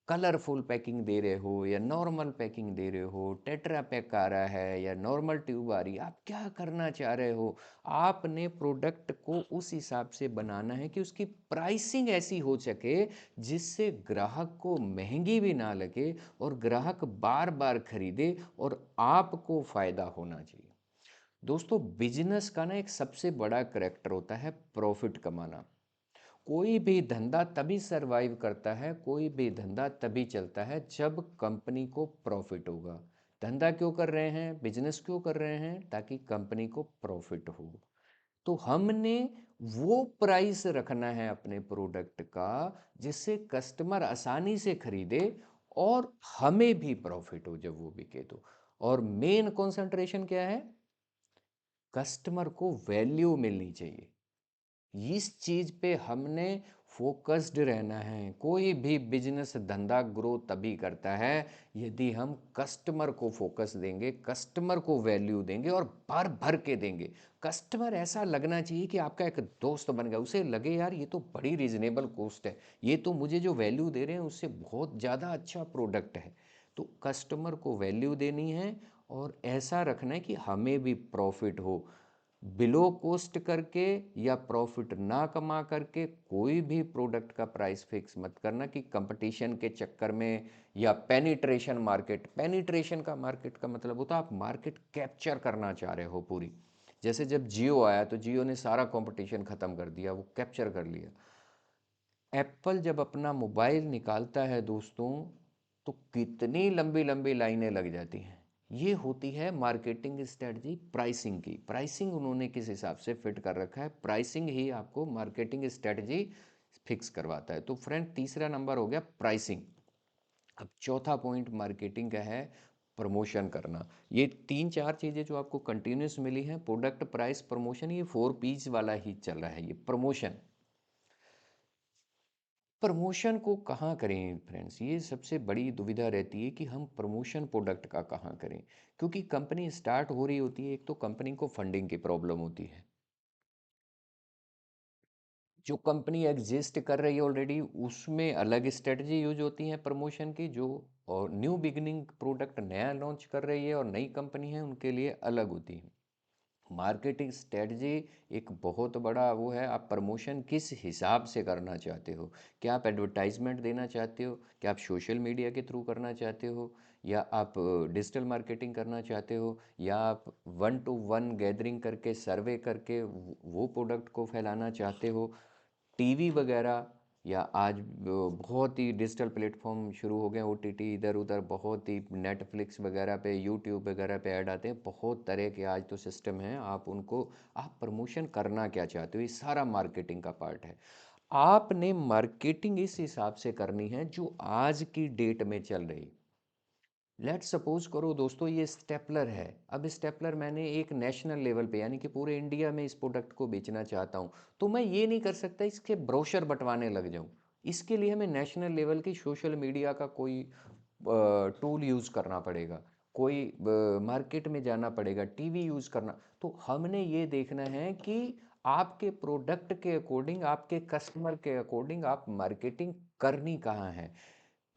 कलरफुल पैकिंग दे रहे हो या नॉर्मल पैकिंग दे रहे हो, टेट्रा पैक आ रहा है या नॉर्मल ट्यूब आ रही है, आप क्या करना चाह रहे हो। आपने प्रोडक्ट को उस हिसाब से बनाना है कि उसकी प्राइसिंग ऐसी हो सके जिससे ग्राहक को महंगी भी ना लगे और ग्राहक बार बार खरीदे और आपको फायदा होना चाहिए। दोस्तों, बिजनेस का ना एक सबसे बड़ा करैक्टर होता है प्रॉफिट कमाना। कोई भी धंधा तभी सरवाइव करता है, कोई भी धंधा तभी चलता है जब कंपनी को प्रॉफिट होगा। धंधा क्यों कर रहे हैं, बिजनेस क्यों कर रहे हैं, ताकि कंपनी को प्रॉफिट हो। तो हमने वो प्राइस रखना है अपने प्रोडक्ट का जिससे कस्टमर आसानी से खरीदे और हमें भी प्रॉफिट हो जब वो बिके तो। और मेन कंसंट्रेशन क्या है, कस्टमर को वैल्यू मिलनी चाहिए। इस चीज पे हमने फोकस्ड रहना है। कोई भी बिजनेस धंधा ग्रो तभी करता है यदि हम कस्टमर को फोकस देंगे, कस्टमर को वैल्यू देंगे और भर भर के देंगे। कस्टमर ऐसा लगना चाहिए कि आपका एक दोस्त बन गया, उसे लगे यार ये तो बड़ी रीजनेबल कॉस्ट है, ये तो मुझे जो वैल्यू दे रहे हैं उससे बहुत ज़्यादा अच्छा प्रोडक्ट है। तो कस्टमर को वैल्यू देनी है और ऐसा रखना है कि हमें भी प्रॉफिट हो। बिलो कॉस्ट करके या प्रॉफिट ना कमा करके कोई भी प्रोडक्ट का प्राइस फिक्स मत करना कि कंपटीशन के चक्कर में, या पेनिट्रेशन मार्केट, पेनिट्रेशन का मार्केट का मतलब होता है आप मार्केट कैप्चर करना चाह रहे हो पूरी। जैसे जब जियो आया तो जियो ने सारा कंपटीशन खत्म कर दिया, वो कैप्चर कर लिया। एप्पल जब अपना मोबाइल निकालता है दोस्तों, तो कितनी लंबी लंबी लाइनें लग जाती हैं। ये होती है मार्केटिंग स्ट्रेटजी प्राइसिंग की। प्राइसिंग उन्होंने किस हिसाब से फिट कर रखा है, प्राइसिंग ही आपको मार्केटिंग स्ट्रेटजी फिक्स करवाता है। तो फ्रेंड, तीसरा नंबर हो गया प्राइसिंग। अब चौथा पॉइंट मार्केटिंग का है प्रमोशन करना। ये तीन चार चीज़ें जो आपको कंटिन्यूस मिली हैं, प्रोडक्ट, प्राइस, प्रमोशन, ये 4 P's वाला ही चल रहा है ये प्रमोशन। प्रमोशन को कहाँ करें फ्रेंड्स, ये सबसे बड़ी दुविधा रहती है कि हम प्रमोशन प्रोडक्ट का कहाँ करें। क्योंकि कंपनी स्टार्ट हो रही होती है, एक तो कंपनी को फंडिंग की प्रॉब्लम होती है। जो कंपनी एग्जिस्ट कर रही है ऑलरेडी, उसमें अलग स्ट्रेटजी यूज होती है प्रमोशन की। जो और न्यू बिगिनिंग प्रोडक्ट नया लॉन्च कर रही है और नई कंपनी है, उनके लिए अलग होती है। मार्केटिंग स्ट्रेटजी एक बहुत बड़ा वो है, आप प्रमोशन किस हिसाब से करना चाहते हो। क्या आप एडवर्टाइजमेंट देना चाहते हो, क्या आप सोशल मीडिया के थ्रू करना चाहते हो, या आप डिजिटल मार्केटिंग करना चाहते हो, या आप 1 to 1 गैदरिंग करके सर्वे करके वो प्रोडक्ट को फैलाना चाहते हो। टीवी वगैरह, या आज बहुत ही डिजिटल प्लेटफॉर्म शुरू हो गए, ओटीटी, इधर उधर बहुत ही नेटफ्लिक्स वगैरह पे, यूट्यूब वगैरह पे ऐड आते हैं, बहुत तरह के आज तो सिस्टम हैं। आप उनको, आप प्रमोशन करना क्या चाहते हो, ये सारा मार्केटिंग का पार्ट है। आपने मार्केटिंग इस हिसाब से करनी है जो आज की डेट में चल रही। लेट्स सपोज करो दोस्तों, ये स्टेपलर है। अब स्टेपलर मैंने एक नेशनल लेवल पे यानी कि पूरे इंडिया में इस प्रोडक्ट को बेचना चाहता हूँ, तो मैं ये नहीं कर सकता इसके ब्रोशर बंटवाने लग जाऊँ। इसके लिए हमें नेशनल लेवल की सोशल मीडिया का कोई टूल यूज़ करना पड़ेगा, कोई मार्केट में जाना पड़ेगा, टीवी यूज़ करना। तो हमने ये देखना है कि आपके प्रोडक्ट के अकॉर्डिंग, आपके कस्टमर के अकॉर्डिंग आप मार्केटिंग करनी कहाँ है।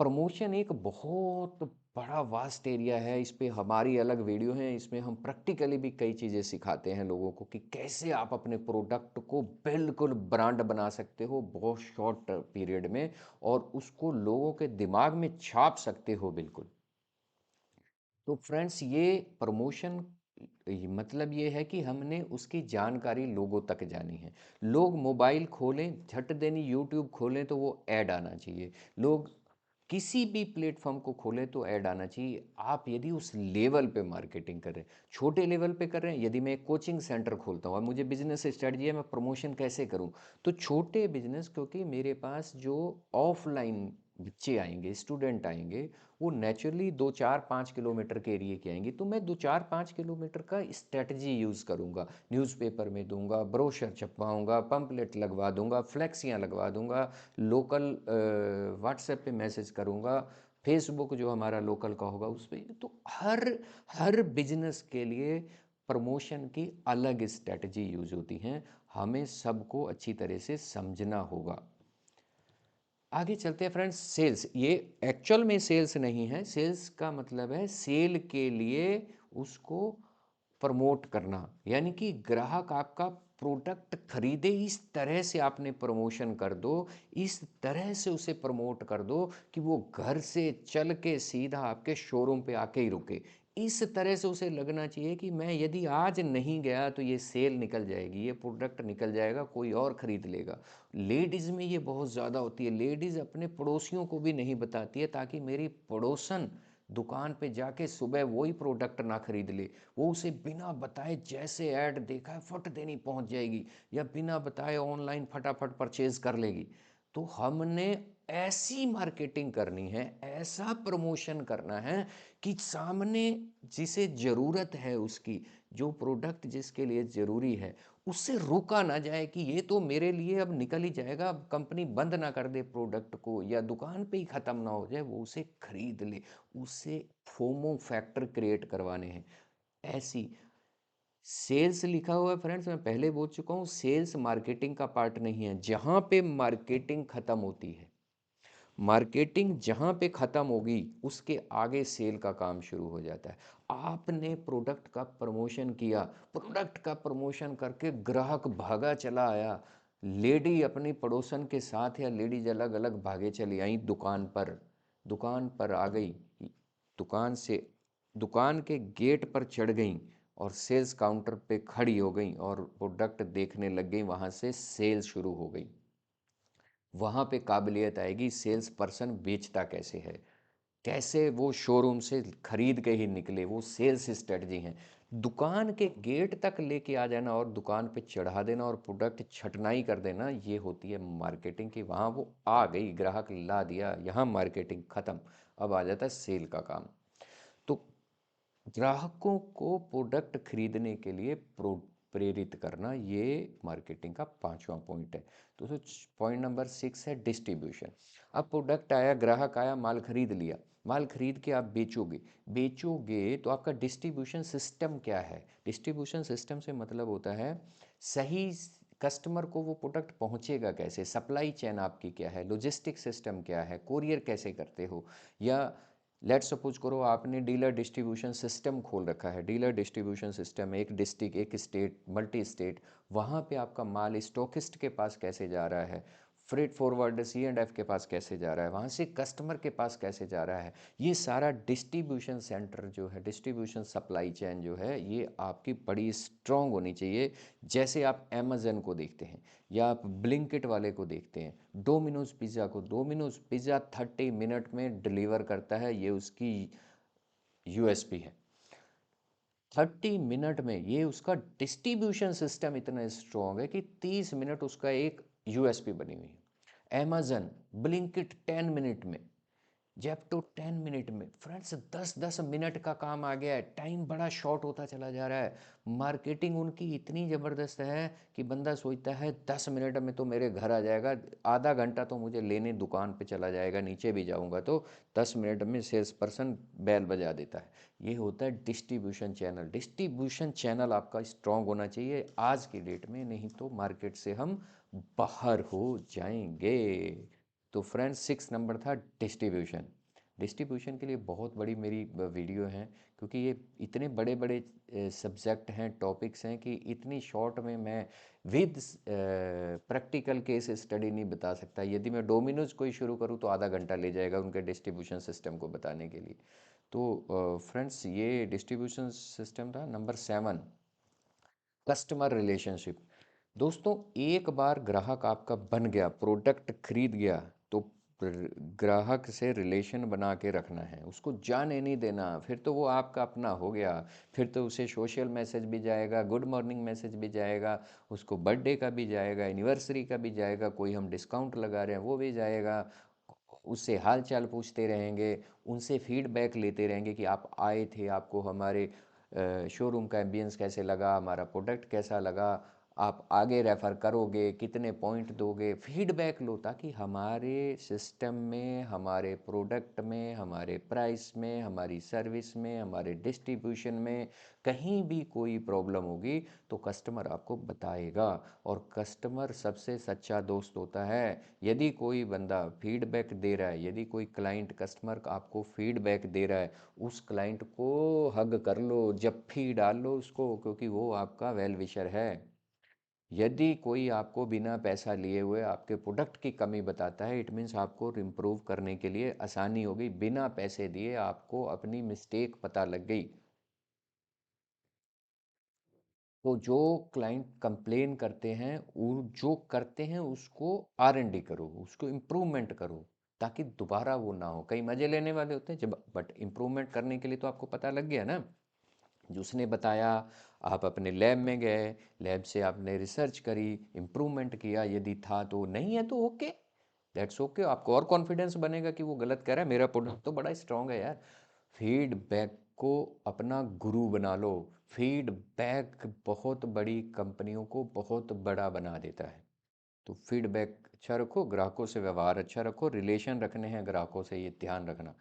प्रमोशन एक बहुत बड़ा वास्ट एरिया है, इस पे हमारी अलग वीडियो है, इसमें हम प्रैक्टिकली भी कई चीज़ें सिखाते हैं लोगों को कि कैसे आप अपने प्रोडक्ट को बिल्कुल ब्रांड बना सकते हो बहुत शॉर्ट पीरियड में, और उसको लोगों के दिमाग में छाप सकते हो बिल्कुल। तो फ्रेंड्स, ये प्रमोशन मतलब ये है कि हमने उसकी जानकारी लोगों तक जानी है। लोग मोबाइल खोलें, झट देनी यूट्यूब खोलें तो वो ऐड आना चाहिए। लोग किसी भी प्लेटफॉर्म को खोलें तो ऐड आना चाहिए। आप यदि उस लेवल पे मार्केटिंग कर रहे हैं, छोटे लेवल पे कर रहे हैं, यदि मैं एक कोचिंग सेंटर खोलता हूँ और मुझे बिजनेस स्ट्रेटजी है, मैं प्रमोशन कैसे करूँ? तो छोटे बिजनेस, क्योंकि मेरे पास जो ऑफलाइन बच्चे आएंगे, स्टूडेंट आएंगे, वो नेचुरली 2 4 5 किलोमीटर के एरिए के आएंगे, तो मैं 2 4 5 किलोमीटर का स्ट्रेटजी यूज़ करूँगा। न्यूज़पेपर में दूंगा, ब्रोशर छपवाऊँगा, पंपलेट लगवा दूंगा, फ्लैक्सियाँ लगवा दूंगा, लोकल व्हाट्सएप पे मैसेज करूँगा, फेसबुक जो हमारा लोकल का होगा उस पर। तो हर हर बिजनेस के लिए प्रमोशन की अलग स्ट्रेटजी यूज होती हैं। हमें सबको अच्छी तरह से समझना होगा। आगे चलते हैं फ्रेंड्स। सेल्स, ये एक्चुअल में सेल्स नहीं है। सेल्स का मतलब है सेल के लिए उसको प्रमोट करना, यानी कि ग्राहक आपका प्रोडक्ट खरीदे, इस तरह से आपने प्रमोशन कर दो, इस तरह से उसे प्रमोट कर दो कि वो घर से चल के सीधा आपके शोरूम पे आके ही रुके। इस तरह से उसे लगना चाहिए कि मैं यदि आज नहीं गया तो ये सेल निकल जाएगी, ये प्रोडक्ट निकल जाएगा, कोई और ख़रीद लेगा। लेडीज़ में ये बहुत ज़्यादा होती है। लेडीज़ अपने पड़ोसियों को भी नहीं बताती है, ताकि मेरी पड़ोसन दुकान पे जाके सुबह वही प्रोडक्ट ना खरीद ले। वो उसे बिना बताए, जैसे ऐड देखा है फट देनी पहुंच जाएगी, या बिना बताए ऑनलाइन फटाफट परचेज कर लेगी। तो हमने ऐसी मार्केटिंग करनी है, ऐसा प्रमोशन करना है कि सामने जिसे ज़रूरत है उसकी, जो प्रोडक्ट जिसके लिए ज़रूरी है, उससे रोका ना जाए कि ये तो मेरे लिए अब निकल ही जाएगा, अब कंपनी बंद ना कर दे प्रोडक्ट को, या दुकान पे ही ख़त्म ना हो जाए, वो उसे खरीद ले। उसे फोमो फैक्टर क्रिएट करवाने हैं। ऐसी सेल्स लिखा हुआ है फ्रेंड्स, मैं पहले बोल चुका हूँ, सेल्स मार्केटिंग का पार्ट नहीं है। जहाँ पे मार्केटिंग ख़त्म होती है, मार्केटिंग जहाँ पे ख़त्म होगी, उसके आगे सेल का काम शुरू हो जाता है। आपने प्रोडक्ट का प्रमोशन किया, प्रोडक्ट का प्रमोशन करके ग्राहक भागा चला आया, लेडी अपनी पड़ोसन के साथ या लेडीज अलग अलग भागे चली आई दुकान पर आ गई, दुकान से दुकान के गेट पर चढ़ गई और सेल्स काउंटर पे खड़ी हो गई और प्रोडक्ट देखने लग गई। वहाँ से सेल शुरू हो गई। वहाँ पे काबिलियत आएगी, सेल्स पर्सन बेचता कैसे है, कैसे वो शोरूम से खरीद के ही निकले, वो सेल्स स्ट्रेटजी हैं। दुकान के गेट तक लेके आ जाना और दुकान पे चढ़ा देना और प्रोडक्ट छटनाई कर देना, ये होती है मार्केटिंग की। वहाँ वो आ गई, ग्राहक ला दिया, यहाँ मार्केटिंग ख़त्म। अब आ जाता है सेल का काम। तो ग्राहकों को प्रोडक्ट खरीदने के लिए प्रेरित करना, ये मार्केटिंग का पांचवा पॉइंट है। तो पॉइंट नंबर 6 है डिस्ट्रीब्यूशन। अब प्रोडक्ट आया, ग्राहक आया, माल खरीद लिया, माल खरीद के आप बेचोगे। बेचोगे तो आपका डिस्ट्रीब्यूशन सिस्टम क्या है? डिस्ट्रीब्यूशन सिस्टम से मतलब होता है सही कस्टमर को वो प्रोडक्ट पहुंचेगा कैसे, सप्लाई चेन आपकी क्या है, लॉजिस्टिक सिस्टम क्या है, कोरियर कैसे करते हो, या लेट सपोज करो आपने डीलर डिस्ट्रीब्यूशन सिस्टम खोल रखा है। डीलर डिस्ट्रीब्यूशन सिस्टम, एक डिस्ट्रिक्ट, एक स्टेट, मल्टी स्टेट, वहाँ पे आपका माल स्टॉकिस्ट के पास कैसे जा रहा है, फ्रेट फॉरवर्ड C&F के पास कैसे जा रहा है, वहाँ से कस्टमर के पास कैसे जा रहा है, ये सारा डिस्ट्रीब्यूशन सेंटर जो है, डिस्ट्रीब्यूशन सप्लाई चेन जो है, ये आपकी बड़ी स्ट्रॉन्ग होनी चाहिए। जैसे आप अमेज़न को देखते हैं, या आप ब्लिंकिट वाले को देखते हैं, डोमिनोज पिज़्ज़ा को, डोमिनोज पिज़्ज़ा 30 मिनट में डिलीवर करता है, ये उसकी USP है। 30 मिनट में, ये उसका डिस्ट्रीब्यूशन सिस्टम इतना स्ट्रॉन्ग है कि 30 मिनट उसका एक USP बनी हुई है। अमेजन, ब्लिंकिट 10 मिनट में, जेप्टो 10 मिनट में। फ्रेंड्स, 10-10 मिनट का काम आ गया है, टाइम बड़ा शॉर्ट होता चला जा रहा है। मार्केटिंग उनकी इतनी ज़बरदस्त है कि बंदा सोचता है 10 मिनट में तो मेरे घर आ जाएगा, आधा घंटा तो मुझे लेने दुकान पे चला जाएगा, नीचे भी जाऊंगा तो 10 मिनट में सेल्स पर्सन बैल बजा देता है। ये होता है डिस्ट्रीब्यूशन चैनल। डिस्ट्रीब्यूशन चैनल आपका स्ट्रांग होना चाहिए आज की डेट में, नहीं तो मार्केट से हम बाहर हो जाएंगे। तो फ्रेंड्स, 6 नंबर था डिस्ट्रीब्यूशन। डिस्ट्रीब्यूशन के लिए बहुत बड़ी मेरी वीडियो है, क्योंकि ये इतने बड़े बड़े सब्जेक्ट हैं, टॉपिक्स हैं, कि इतनी शॉर्ट में मैं विद प्रैक्टिकल केस स्टडी नहीं बता सकता। यदि मैं डोमिनोज को ही शुरू करूँ तो आधा घंटा ले जाएगा उनके डिस्ट्रीब्यूशन सिस्टम को बताने के लिए। तो फ्रेंड्स, ये डिस्ट्रीब्यूशन सिस्टम था नंबर 7, कस्टमर रिलेशनशिप। दोस्तों, एक बार ग्राहक आपका बन गया, प्रोडक्ट खरीद गया, तो ग्राहक से रिलेशन बना के रखना है, उसको जाने नहीं देना। फिर तो वो आपका अपना हो गया। फिर तो उसे सोशल मैसेज भी जाएगा, गुड मॉर्निंग मैसेज भी जाएगा, उसको बर्थडे का भी जाएगा, एनिवर्सरी का भी जाएगा, कोई हम डिस्काउंट लगा रहे हैं वो भी जाएगा, उससे हाल चाल पूछते रहेंगे, उनसे फीडबैक लेते रहेंगे कि आप आए थे, आपको हमारे शोरूम का एम्बियंस कैसे लगा, हमारा प्रोडक्ट कैसा लगा, आप आगे रेफ़र करोगे, कितने पॉइंट दोगे, फीडबैक लो, ताकि हमारे सिस्टम में, हमारे प्रोडक्ट में, हमारे प्राइस में, हमारी सर्विस में, हमारे डिस्ट्रीब्यूशन में कहीं भी कोई प्रॉब्लम होगी तो कस्टमर आपको बताएगा। और कस्टमर सबसे सच्चा दोस्त होता है। यदि कोई बंदा फीडबैक दे रहा है, यदि कोई क्लाइंट कस्टमर आपको फीडबैक दे रहा है, उस क्लाइंट को हग कर लो, जप्फी डाल लो उसको, क्योंकि वो आपका वेल विशर है। यदि कोई आपको बिना पैसा लिए हुए आपके प्रोडक्ट की कमी बताता है, इट मीन्स आपको इम्प्रूव करने के लिए आसानी हो गई, बिना पैसे दिए आपको अपनी मिस्टेक पता लग गई। तो जो क्लाइंट कंप्लेन करते हैं, वो जो करते हैं उसको R&D करो, उसको इम्प्रूवमेंट करो, ताकि दोबारा वो ना हो। कई मजे लेने वाले होते हैं जब, बट इम्प्रूवमेंट करने के लिए तो आपको पता लग गया ना। जो उसने बताया, आप अपने लैब में गए, लैब से आपने रिसर्च करी, इम्प्रूवमेंट किया, यदि था तो, नहीं है तो ओके, दैट्स ओके। आपको और कॉन्फिडेंस बनेगा कि वो गलत कह रहा है, मेरा प्रोडक्ट तो बड़ा स्ट्रांग है यार। फीडबैक को अपना गुरु बना लो। फीडबैक बहुत बड़ी कंपनियों को बहुत बड़ा बना देता है। तो फीडबैक अच्छा रखो, ग्राहकों से व्यवहार अच्छा रखो, रिलेशन रखने हैं ग्राहकों से, ये ध्यान रखना।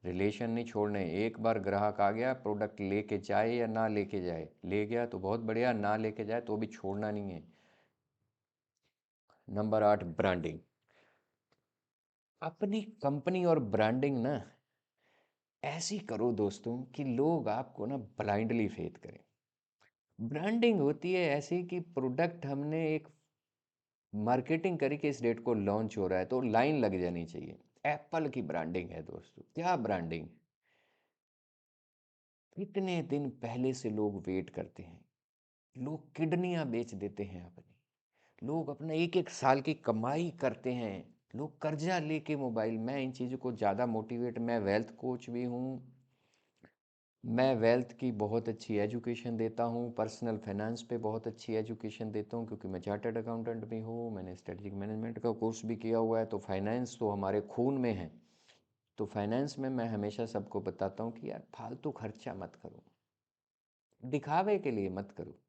रिलेशन नहीं छोड़ने। एक बार ग्राहक आ गया, प्रोडक्ट लेके जाए या ना लेके जाए, ले गया तो बहुत बढ़िया, ना लेके जाए तो भी छोड़ना नहीं है। Number 8, branding. अपनी कंपनी और ब्रांडिंग ना ऐसी करो दोस्तों कि लोग आपको ना ब्लाइंडली फेथ करें। ब्रांडिंग होती है ऐसी कि प्रोडक्ट हमने एक मार्केटिंग करी कि इस डेट को लॉन्च हो रहा है, तो लाइन लग जानी चाहिए। एप्पल की ब्रांडिंग है दोस्तों, क्या ब्रांडिंग! कितने दिन पहले से लोग वेट करते हैं, लोग किडनियां बेच देते हैं अपनी, लोग अपना एक एक साल की कमाई करते हैं, लोग कर्जा लेके मोबाइल। मैं इन चीज़ों को ज़्यादा मोटिवेट, मैं वेल्थ कोच भी हूँ, मैं वेल्थ की बहुत अच्छी एजुकेशन देता हूँ, पर्सनल फाइनेंस पे बहुत अच्छी एजुकेशन देता हूँ, क्योंकि मैं चार्टर्ड अकाउंटेंट भी हूँ, मैंने स्ट्रेटजिक मैनेजमेंट का कोर्स भी किया हुआ है, तो फाइनेंस तो हमारे खून में है। तो फाइनेंस में मैं हमेशा सबको बताता हूँ कि यार फालतू खर्चा मत करो, दिखावे के लिए मत करो।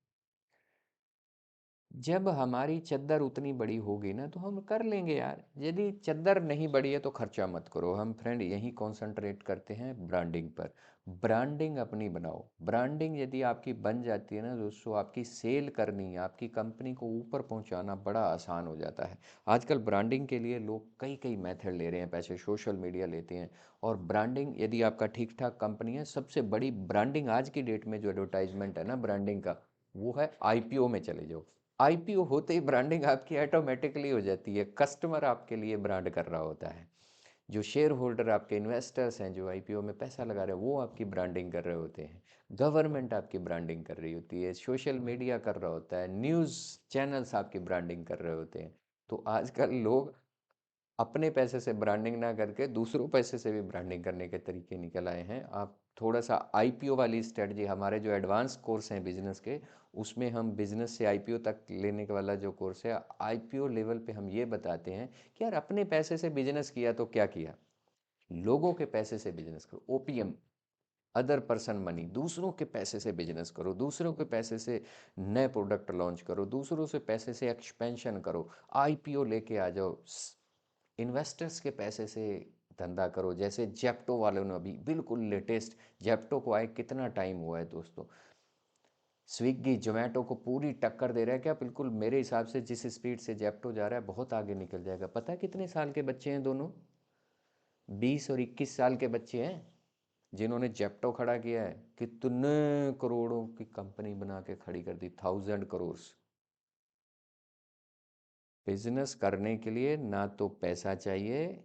जब हमारी चद्दर उतनी बड़ी होगी ना तो हम कर लेंगे यार, यदि चद्दर नहीं बड़ी है तो खर्चा मत करो। हम फ्रेंड यही कॉन्सेंट्रेट करते हैं ब्रांडिंग पर। ब्रांडिंग अपनी बनाओ। ब्रांडिंग यदि आपकी बन जाती है ना दोस्तों, आपकी सेल करनी, आपकी कंपनी को ऊपर पहुंचाना बड़ा आसान हो जाता है। आजकल ब्रांडिंग के लिए लोग कई कई मेथड ले रहे हैं, पैसे सोशल मीडिया लेते हैं। और ब्रांडिंग यदि आपका ठीक ठाक कंपनी है, सबसे बड़ी ब्रांडिंग आज की डेट में जो एडवर्टाइजमेंट है ना ब्रांडिंग का, वो है IPO में चले जाओ। IPO होते ही ब्रांडिंग आपकी ऑटोमेटिकली हो जाती है। कस्टमर आपके लिए ब्रांड कर रहा होता है, जो शेयर होल्डर आपके इन्वेस्टर्स हैं जो IPO में पैसा लगा रहे हैं, वो आपकी ब्रांडिंग कर रहे होते हैं। गवर्नमेंट आपकी ब्रांडिंग कर रही होती है, सोशल मीडिया कर रहा होता है, न्यूज़ चैनल्स आपकी ब्रांडिंग कर रहे होते हैं। तो आजकल लोग अपने पैसे से ब्रांडिंग ना करके दूसरों पैसे से भी ब्रांडिंग करने के तरीके निकल आए हैं। आप थोड़ा सा IPO वाली स्ट्रेटजी, हमारे जो एडवांस कोर्स हैं बिजनेस के, उसमें हम बिजनेस से IPO तक लेने के वाला जो कोर्स है, IPO लेवल पे हम ये बताते हैं कि यार अपने पैसे से बिजनेस किया तो क्या किया, लोगों के पैसे से बिजनेस करो। OPM, अदर पर्सन मनी, दूसरों के पैसे से बिजनेस करो, दूसरों के पैसे से नए प्रोडक्ट लॉन्च करो, दूसरों से पैसे से एक्सपेंशन करो, IPO लेके आ जाओ, इन्वेस्टर्स के पैसे से धंधा करो। जैसे जेप्टो वालों ने अभी बिल्कुल लेटेस्ट, जेप्टो को आए कितना टाइम हुआ है दोस्तों, स्विगी जोमेटो को पूरी टक्कर दे रहा है क्या? बिल्कुल मेरे हिसाब से जिस स्पीड से जेप्टो जा रहा है बहुत आगे निकल जाएगा। पता है कितने साल के बच्चे हैं दोनों? 20 और 21 साल के बच्चे हैं जिन्होंने जेप्टो खड़ा किया है। कितने करोड़ों की कंपनी बना के खड़ी कर दी, 1000 करोड़। बिजनेस करने के लिए ना तो पैसा चाहिए,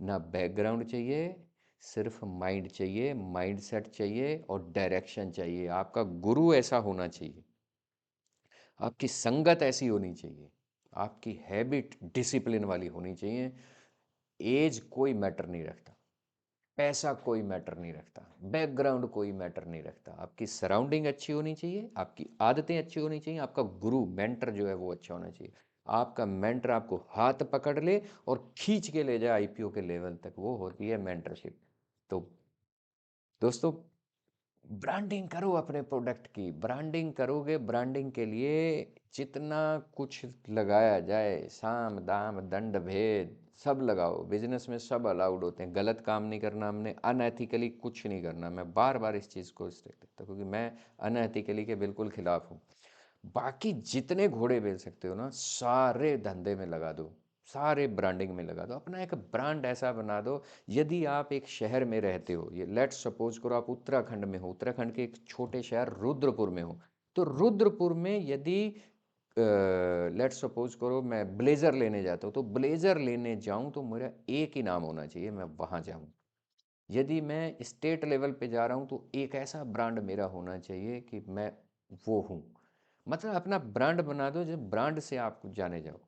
ना बैकग्राउंड चाहिए, सिर्फ माइंड चाहिए, माइंडसेट चाहिए और डायरेक्शन चाहिए। आपका गुरु ऐसा होना चाहिए, आपकी संगत ऐसी होनी चाहिए, आपकी हैबिट डिसिप्लिन वाली होनी चाहिए। एज कोई मैटर नहीं रखता, पैसा कोई मैटर नहीं रखता, बैकग्राउंड कोई मैटर नहीं रखता। आपकी सराउंडिंग अच्छी होनी चाहिए, आपकी आदतें अच्छी होनी चाहिए, आपका गुरु मेंटर जो है वो अच्छा होना चाहिए। आपका मेंटर आपको हाथ पकड़ ले और खींच के ले जाए आईपीओ के लेवल तक, वो होती है मेंटरशिप। तो दोस्तों, ब्रांडिंग करो अपने प्रोडक्ट की, ब्रांडिंग करोगे, ब्रांडिंग के लिए जितना कुछ लगाया जाए, साम दाम दंड भेद सब लगाओ। बिजनेस में सब अलाउड होते हैं, गलत काम नहीं करना, हमने अनएथिकली कुछ नहीं करना। मैं बार बार इस चीज़ को स्टेट करता हूँ क्योंकि मैं अनएथिकली के बिल्कुल खिलाफ हूँ। बाकी जितने घोड़े बेच सकते हो ना, सारे धंधे में लगा दो, सारे ब्रांडिंग में लगा दो। अपना एक ब्रांड ऐसा बना दो। यदि आप एक शहर में रहते हो, ये लेट्स सपोज करो आप उत्तराखंड में हो, उत्तराखंड के एक छोटे शहर रुद्रपुर में हो, तो रुद्रपुर में यदि लेट्स सपोज करो मैं ब्लेज़र लेने जाता हूँ, तो ब्लेज़र लेने जाऊँ तो मेरा एक ही नाम होना चाहिए, मैं वहाँ जाऊँ। यदि मैं स्टेट लेवल पे जा रहा हूँ तो एक ऐसा ब्रांड मेरा होना चाहिए कि मैं वो हूँ। मतलब अपना ब्रांड बना दो, जो ब्रांड से आप जाने जाओ।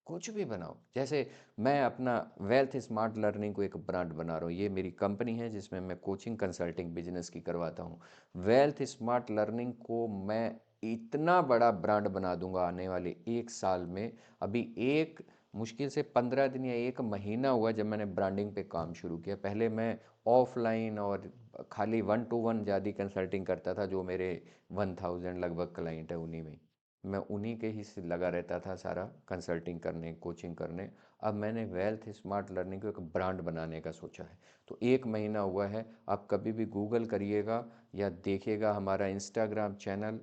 कुछ भी बनाओ। जैसे मैं अपना वेल्थ स्मार्ट लर्निंग को एक ब्रांड बना रहा हूँ। ये मेरी कंपनी है जिसमें मैं कोचिंग कंसल्टिंग बिजनेस की करवाता हूँ। वेल्थ स्मार्ट लर्निंग को मैं इतना बड़ा ब्रांड बना दूंगा आने वाले 1 साल में। अभी एक मुश्किल से 15 दिन या 1 महीना हुआ जब मैंने ब्रांडिंग पे काम शुरू किया। पहले मैं ऑफलाइन और खाली 1 to 1 ज़्यादा कंसल्टिंग करता था, जो मेरे 1000 लगभग क्लाइंट है उन्हीं में, मैं उन्हीं के ही से लगा रहता था सारा कंसल्टिंग करने, कोचिंग करने। अब मैंने वेल्थ स्मार्ट लर्निंग को एक ब्रांड बनाने का सोचा है। तो 1 महीना हुआ है। आप कभी भी गूगल करिएगा या देखिएगा हमारा इंस्टाग्राम चैनल,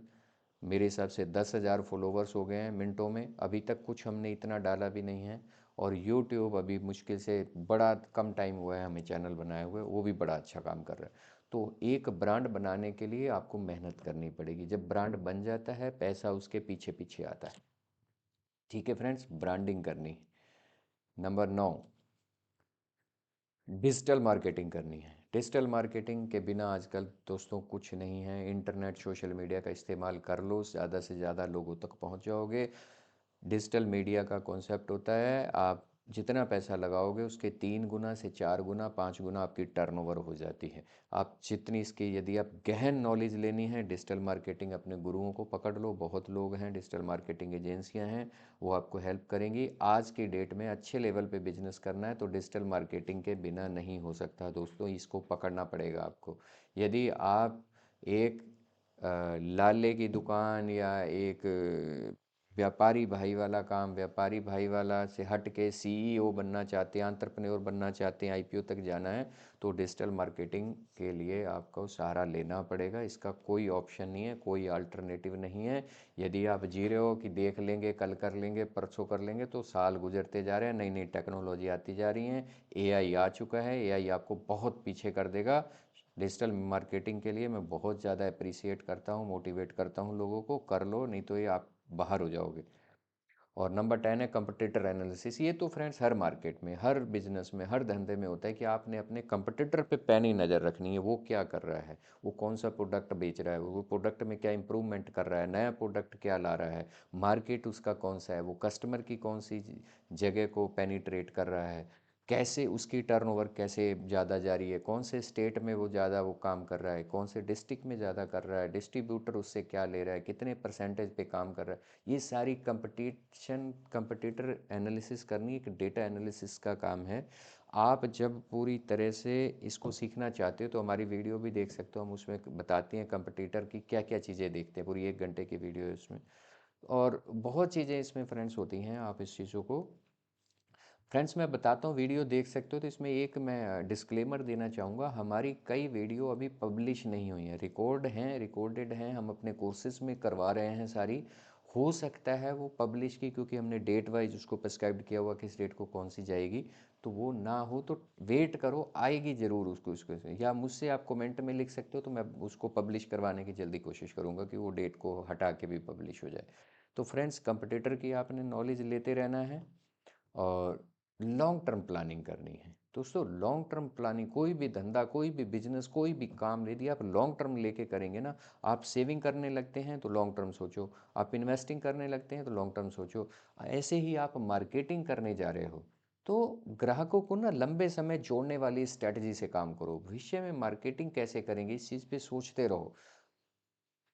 मेरे हिसाब से 10,000 फॉलोवर्स हो गए हैं मिनटों में। अभी तक कुछ हमने इतना डाला भी नहीं है। और यूट्यूब अभी मुश्किल से बड़ा कम टाइम हुआ है हमें चैनल बनाए हुए, वो भी बड़ा अच्छा काम कर रहा है। तो एक ब्रांड बनाने के लिए आपको मेहनत करनी पड़ेगी। जब ब्रांड बन जाता है, पैसा उसके पीछे पीछे आता है। ठीक है फ्रेंड्स, ब्रांडिंग करनी। नंबर 9, डिजिटल मार्केटिंग करनी है। डिजिटल मार्केटिंग के बिना आजकल दोस्तों कुछ नहीं है। इंटरनेट, सोशल मीडिया का इस्तेमाल कर लो, ज़्यादा से ज़्यादा लोगों तक पहुंच जाओगे। डिजिटल मीडिया का कॉन्सेप्ट होता है, आप जितना पैसा लगाओगे उसके 3 गुना से 4 गुना 5 गुना आपकी टर्नओवर हो जाती है। आप जितनी इसकी, यदि आप गहन नॉलेज लेनी है डिजिटल मार्केटिंग, अपने गुरुओं को पकड़ लो। बहुत लोग हैं, डिजिटल मार्केटिंग एजेंसियां हैं, वो आपको हेल्प करेंगी। आज की डेट में अच्छे लेवल पे बिजनेस करना है तो डिजिटल मार्केटिंग के बिना नहीं हो सकता दोस्तों, इसको पकड़ना पड़ेगा आपको। यदि आप एक लाले की दुकान या एक व्यापारी भाई वाला काम, व्यापारी भाई वाला से हट के सीईओ बनना चाहते हैं, एंटरप्रेन्योर बनना चाहते हैं, आईपीओ तक जाना है, तो डिजिटल मार्केटिंग के लिए आपको सहारा लेना पड़ेगा। इसका कोई ऑप्शन नहीं है, कोई अल्टरनेटिव नहीं है। यदि आप जी रहे हो कि देख लेंगे, कल कर लेंगे, परसों कर लेंगे, तो साल गुजरते जा रहे हैं, नई नई टेक्नोलॉजी आती जा रही हैं, एआई आ चुका है, एआई आपको बहुत पीछे कर देगा। डिजिटल मार्केटिंग के लिए मैं बहुत ज़्यादा अप्रिसिएट करता हूँ, मोटिवेट करता हूँ लोगों को, कर लो, नहीं तो ये आप बाहर हो जाओगे। और नंबर 10 है कंपटीटर एनालिसिस। ये तो फ्रेंड्स हर मार्केट में, हर बिजनेस में, हर धंधे में होता है कि आपने अपने कंपटीटर पे पैनी नज़र रखनी है। वो क्या कर रहा है, वो कौन सा प्रोडक्ट बेच रहा है, वो प्रोडक्ट में क्या इंप्रूवमेंट कर रहा है, नया प्रोडक्ट क्या ला रहा है, मार्केट उसका कौन सा है, वो कस्टमर की कौन सी जगह को पेनिट्रेट कर रहा है, कैसे उसकी टर्नओवर कैसे ज़्यादा जा रही है, कौन से स्टेट में वो ज़्यादा वो काम कर रहा है, कौन से डिस्ट्रिक्ट में ज़्यादा कर रहा है, डिस्ट्रीब्यूटर उससे क्या ले रहा है, कितने परसेंटेज पे काम कर रहा है। ये सारी कंपटीटर एनालिसिस करनी एक डेटा एनालिसिस का काम है। आप जब पूरी तरह से इसको सीखना चाहते हो तो हमारी वीडियो भी देख सकते हो, हम उसमें बताते हैं कंपटीटर की क्या क्या चीज़ें देखते हैं। पूरी 1 घंटे की वीडियो है उसमें, और बहुत चीज़ें इसमें फ्रेंड्स होती हैं। आप इस चीज़ों को फ्रेंड्स मैं बताता हूँ, वीडियो देख सकते हो। तो इसमें एक मैं डिस्क्लेमर देना चाहूँगा, हमारी कई वीडियो अभी पब्लिश नहीं हुई हैं, रिकॉर्ड हैं, रिकॉर्डेड हैं, हम अपने कोर्सेज में करवा रहे हैं सारी। हो सकता है वो पब्लिश की, क्योंकि हमने डेट वाइज उसको प्रिस्क्राइब किया हुआ किस डेट को कौन सी जाएगी, तो वो ना हो तो वेट करो, आएगी ज़रूर उसको या मुझसे आप कमेंट में लिख सकते हो, तो मैं उसको पब्लिश करवाने की जल्दी कोशिश करूँगा कि वो डेट को हटा के भी पब्लिश हो जाए। तो फ्रेंड्स, कंपटीटर की आपने नॉलेज लेते रहना है और लॉन्ग टर्म प्लानिंग करनी है। दोस्तों लॉन्ग टर्म प्लानिंग, कोई भी धंधा, कोई भी बिजनेस, कोई भी काम यदि आप लॉन्ग टर्म लेके करेंगे ना, आप सेविंग करने लगते हैं तो लॉन्ग टर्म सोचो, आप इन्वेस्टिंग करने लगते हैं तो लॉन्ग टर्म सोचो। ऐसे ही आप मार्केटिंग करने जा रहे हो तो ग्राहकों को ना लंबे समय जोड़ने वाली स्ट्रैटेजी से काम करो। भविष्य में मार्केटिंग कैसे करेंगे इस चीज़ पे सोचते रहो।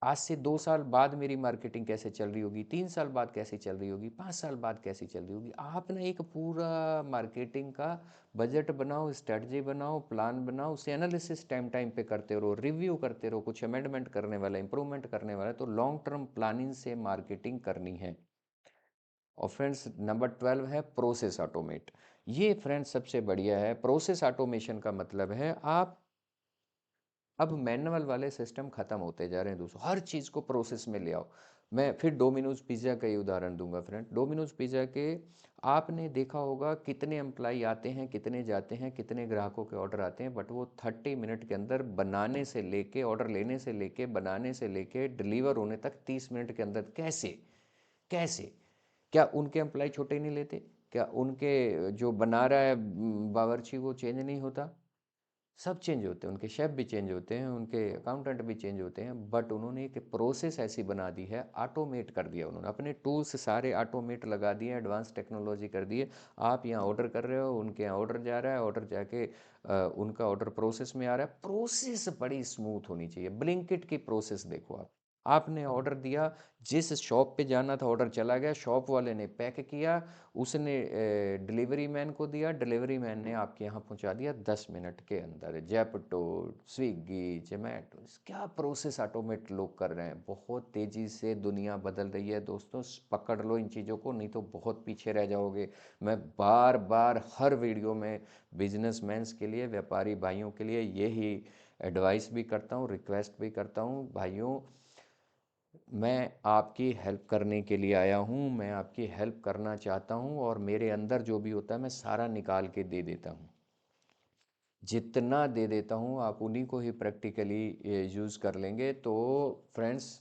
आज से 2 साल बाद मेरी मार्केटिंग कैसे चल रही होगी, 3 साल बाद कैसी चल रही होगी, 5 साल बाद कैसी चल रही होगी। आप ना एक पूरा मार्केटिंग का बजट बनाओ, स्ट्रैटेजी बनाओ, प्लान बनाओ, उसे एनालिसिस टाइम टाइम पे करते रहो, रिव्यू करते रहो, कुछ अमेंडमेंट करने वाला, इंप्रूवमेंट करने वाला है, तो लॉन्ग टर्म प्लानिंग से मार्केटिंग करनी है। और फ्रेंड्स नंबर 12 है प्रोसेस ऑटोमेट। ये फ्रेंड्स सबसे बढ़िया है। प्रोसेस ऑटोमेशन का मतलब है आप अब मैनुअल वाले सिस्टम खत्म होते जा रहे हैं दोस्तों, हर चीज़ को प्रोसेस में ले आओ। मैं फिर डोमिनोज पिज़्ज़ा का ही उदाहरण दूंगा फ्रेंड। डोमिनोज पिज़्ज़ा के आपने देखा होगा कितने एम्प्लाई आते हैं, कितने जाते हैं, कितने ग्राहकों के ऑर्डर आते हैं, बट वो 30 मिनट के अंदर बनाने से लेके, ऑर्डर लेने से लेके, बनाने से लेके डिलीवर होने तक 30 मिनट के अंदर कैसे, कैसे, क्या उनके एम्प्लाई छोटे नहीं लेते? क्या उनके जो बना रहा है बावर्ची वो चेंज नहीं होता? सब चेंज होते हैं, उनके शेफ़ भी चेंज होते हैं, उनके अकाउंटेंट भी चेंज होते हैं, बट उन्होंने एक प्रोसेस ऐसी बना दी है, ऑटोमेट कर दिया उन्होंने, अपने टूल्स सारे ऑटोमेट लगा दिए, एडवांस टेक्नोलॉजी कर दी है। आप यहाँ ऑर्डर कर रहे हो, उनके यहाँ ऑर्डर जा रहा है, ऑर्डर जाके उनका ऑर्डर प्रोसेस में आ रहा है। प्रोसेस बड़ी स्मूथ होनी चाहिए। ब्लिंकिट की प्रोसेस देखो आप, आपने ऑर्डर दिया, जिस शॉप पे जाना था ऑर्डर चला गया, शॉप वाले ने पैक किया, उसने डिलीवरी मैन को दिया, डिलीवरी मैन ने आपके यहाँ पहुँचा दिया 10 मिनट के अंदर। जेप्टो, स्विगी, जोमेटो, क्या प्रोसेस ऑटोमेट लोग कर रहे हैं। बहुत तेज़ी से दुनिया बदल रही है दोस्तों, पकड़ लो इन चीज़ों को, नहीं तो बहुत पीछे रह जाओगे। मैं बार बार हर वीडियो में बिजनेसमैन्स के लिए, व्यापारी भाइयों के लिए यही एडवाइस भी करता हूँ, रिक्वेस्ट भी करता हूँ, भाइयों मैं आपकी हेल्प करने के लिए आया हूँ, मैं आपकी हेल्प करना चाहता हूँ, और मेरे अंदर जो भी होता है मैं सारा निकाल के दे देता हूँ। जितना दे देता हूँ आप उन्हीं को ही प्रैक्टिकली यूज़ कर लेंगे। तो फ्रेंड्स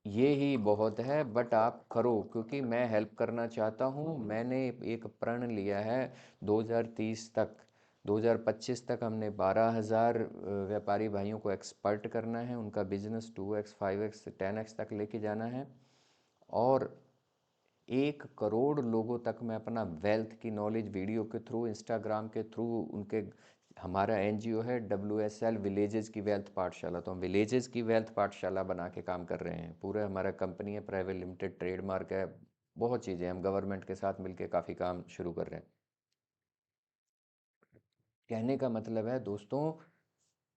ये ही बहुत है, बट आप करो, क्योंकि मैं हेल्प करना चाहता हूँ। मैंने एक प्रण लिया है 2030 तक, 2025 तक हमने 12,000 व्यापारी भाइयों को एक्सपर्ट करना है, उनका बिजनेस 2x 5x 10x तक लेके जाना है। और 1 करोड़ लोगों तक मैं अपना वेल्थ की नॉलेज वीडियो के थ्रू, इंस्टाग्राम के थ्रू, उनके, हमारा एनजीओ है WSL विलेजेस की वेल्थ पाठशाला, तो हम विलेजेस की वेल्थ पाठशाला बना के काम कर रहे हैं। पूरा हमारा कंपनी है, प्राइवेट लिमिटेड, ट्रेडमार्क है, बहुत चीज़ें, हम गवर्नमेंट के साथ मिलकर काफ़ी काम शुरू कर रहे हैं। कहने का मतलब है दोस्तों,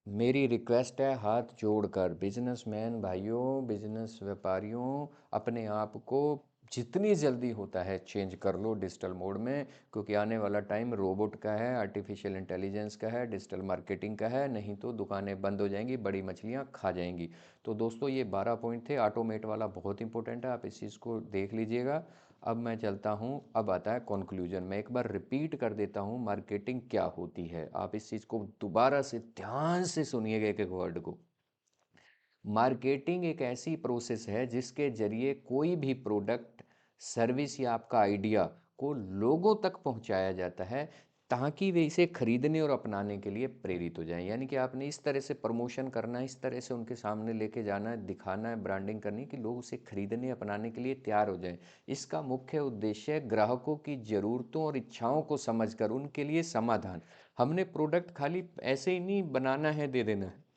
मेरी रिक्वेस्ट है हाथ जोड़कर, बिजनेसमैन भाइयों, बिजनेस व्यापारियों, अपने आप को जितनी जल्दी होता है चेंज कर लो डिजिटल मोड में, क्योंकि आने वाला टाइम रोबोट का है, आर्टिफिशियल इंटेलिजेंस का है, डिजिटल मार्केटिंग का है, नहीं तो दुकानें बंद हो जाएंगी, बड़ी मछलियां खा जाएंगी। तो दोस्तों ये 12 पॉइंट थे, ऑटोमेट वाला बहुत इंपॉर्टेंट है, आप इस चीज़ को देख लीजिएगा। अब मैं चलता हूँ, अब आता है कंक्लूजन। मैं एक बार रिपीट कर देता हूँ मार्केटिंग क्या होती है, आप इस चीज़ को दोबारा से ध्यान से सुनिएगा एक एक वर्ड को। मार्केटिंग एक ऐसी प्रोसेस है जिसके जरिए कोई भी प्रोडक्ट, सर्विस या आपका आइडिया को लोगों तक पहुंचाया जाता है, ताकि वे इसे खरीदने और अपनाने के लिए प्रेरित हो जाएं। यानी कि आपने इस तरह से प्रमोशन करना है, इस तरह से उनके सामने लेके जाना है, दिखाना है, ब्रांडिंग करनी है कि लोग उसे खरीदने अपनाने के लिए तैयार हो जाएं। इसका मुख्य उद्देश्य है ग्राहकों की ज़रूरतों और इच्छाओं को समझकर उनके लिए समाधान। हमने प्रोडक्ट खाली ऐसे ही नहीं बनाना है, दे देना है।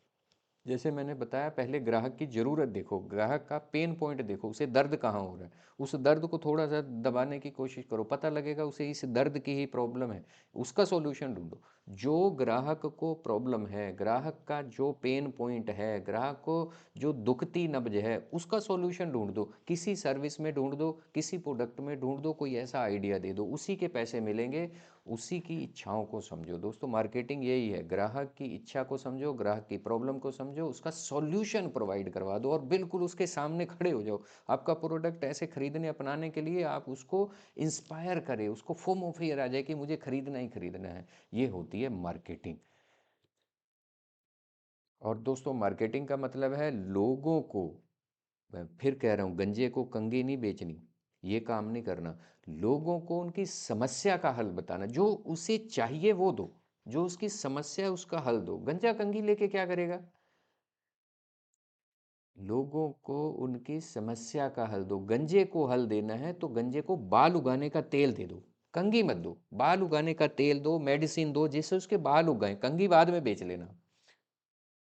जैसे मैंने बताया, पहले ग्राहक की ज़रूरत देखो, ग्राहक का पेन पॉइंट देखो, उसे दर्द कहाँ हो रहा है, उस दर्द को थोड़ा सा दबाने की कोशिश करो, पता लगेगा उसे इस दर्द की ही प्रॉब्लम है, उसका सॉल्यूशन ढूंढो। जो ग्राहक को प्रॉब्लम है, ग्राहक का जो पेन पॉइंट है, ग्राहक को जो दुखती नब्ज है, उसका सॉल्यूशन ढूंढ दो, किसी सर्विस में ढूंढ दो, किसी प्रोडक्ट में ढूंढ दो, कोई ऐसा आइडिया दे दो, उसी के पैसे मिलेंगे। उसी की इच्छाओं को समझो दोस्तों, मार्केटिंग यही है, ग्राहक की इच्छा को समझो, ग्राहक की प्रॉब्लम को समझो, उसका सॉल्यूशन प्रोवाइड करवा दो, और बिल्कुल उसके सामने खड़े हो जाओ। आपका प्रोडक्ट ऐसे खरीदने अपनाने के लिए आप उसको इंस्पायर करें, उसको फोमो फियर आ जाए कि मुझे खरीदना ही खरीदना है। ये होती है मार्केटिंग। और दोस्तों मार्केटिंग का मतलब है लोगों को, मैं फिर कह रहा हूँ, गंजे को कंघी नहीं बेचनी, ये काम नहीं करना। लोगों को उनकी समस्या का हल बताना, जो उसे चाहिए वो दो, जो उसकी समस्या है उसका हल दो। गंजा कंघी लेके क्या करेगा? लोगों को उनकी समस्या का हल दो। गंजे को हल देना है तो गंजे को बाल उगाने का तेल दे दो, कंघी मत दो। बाल उगाने का तेल दो, मेडिसिन दो जिससे उसके बाल उगाएं, कंघी बाद में बेच लेना।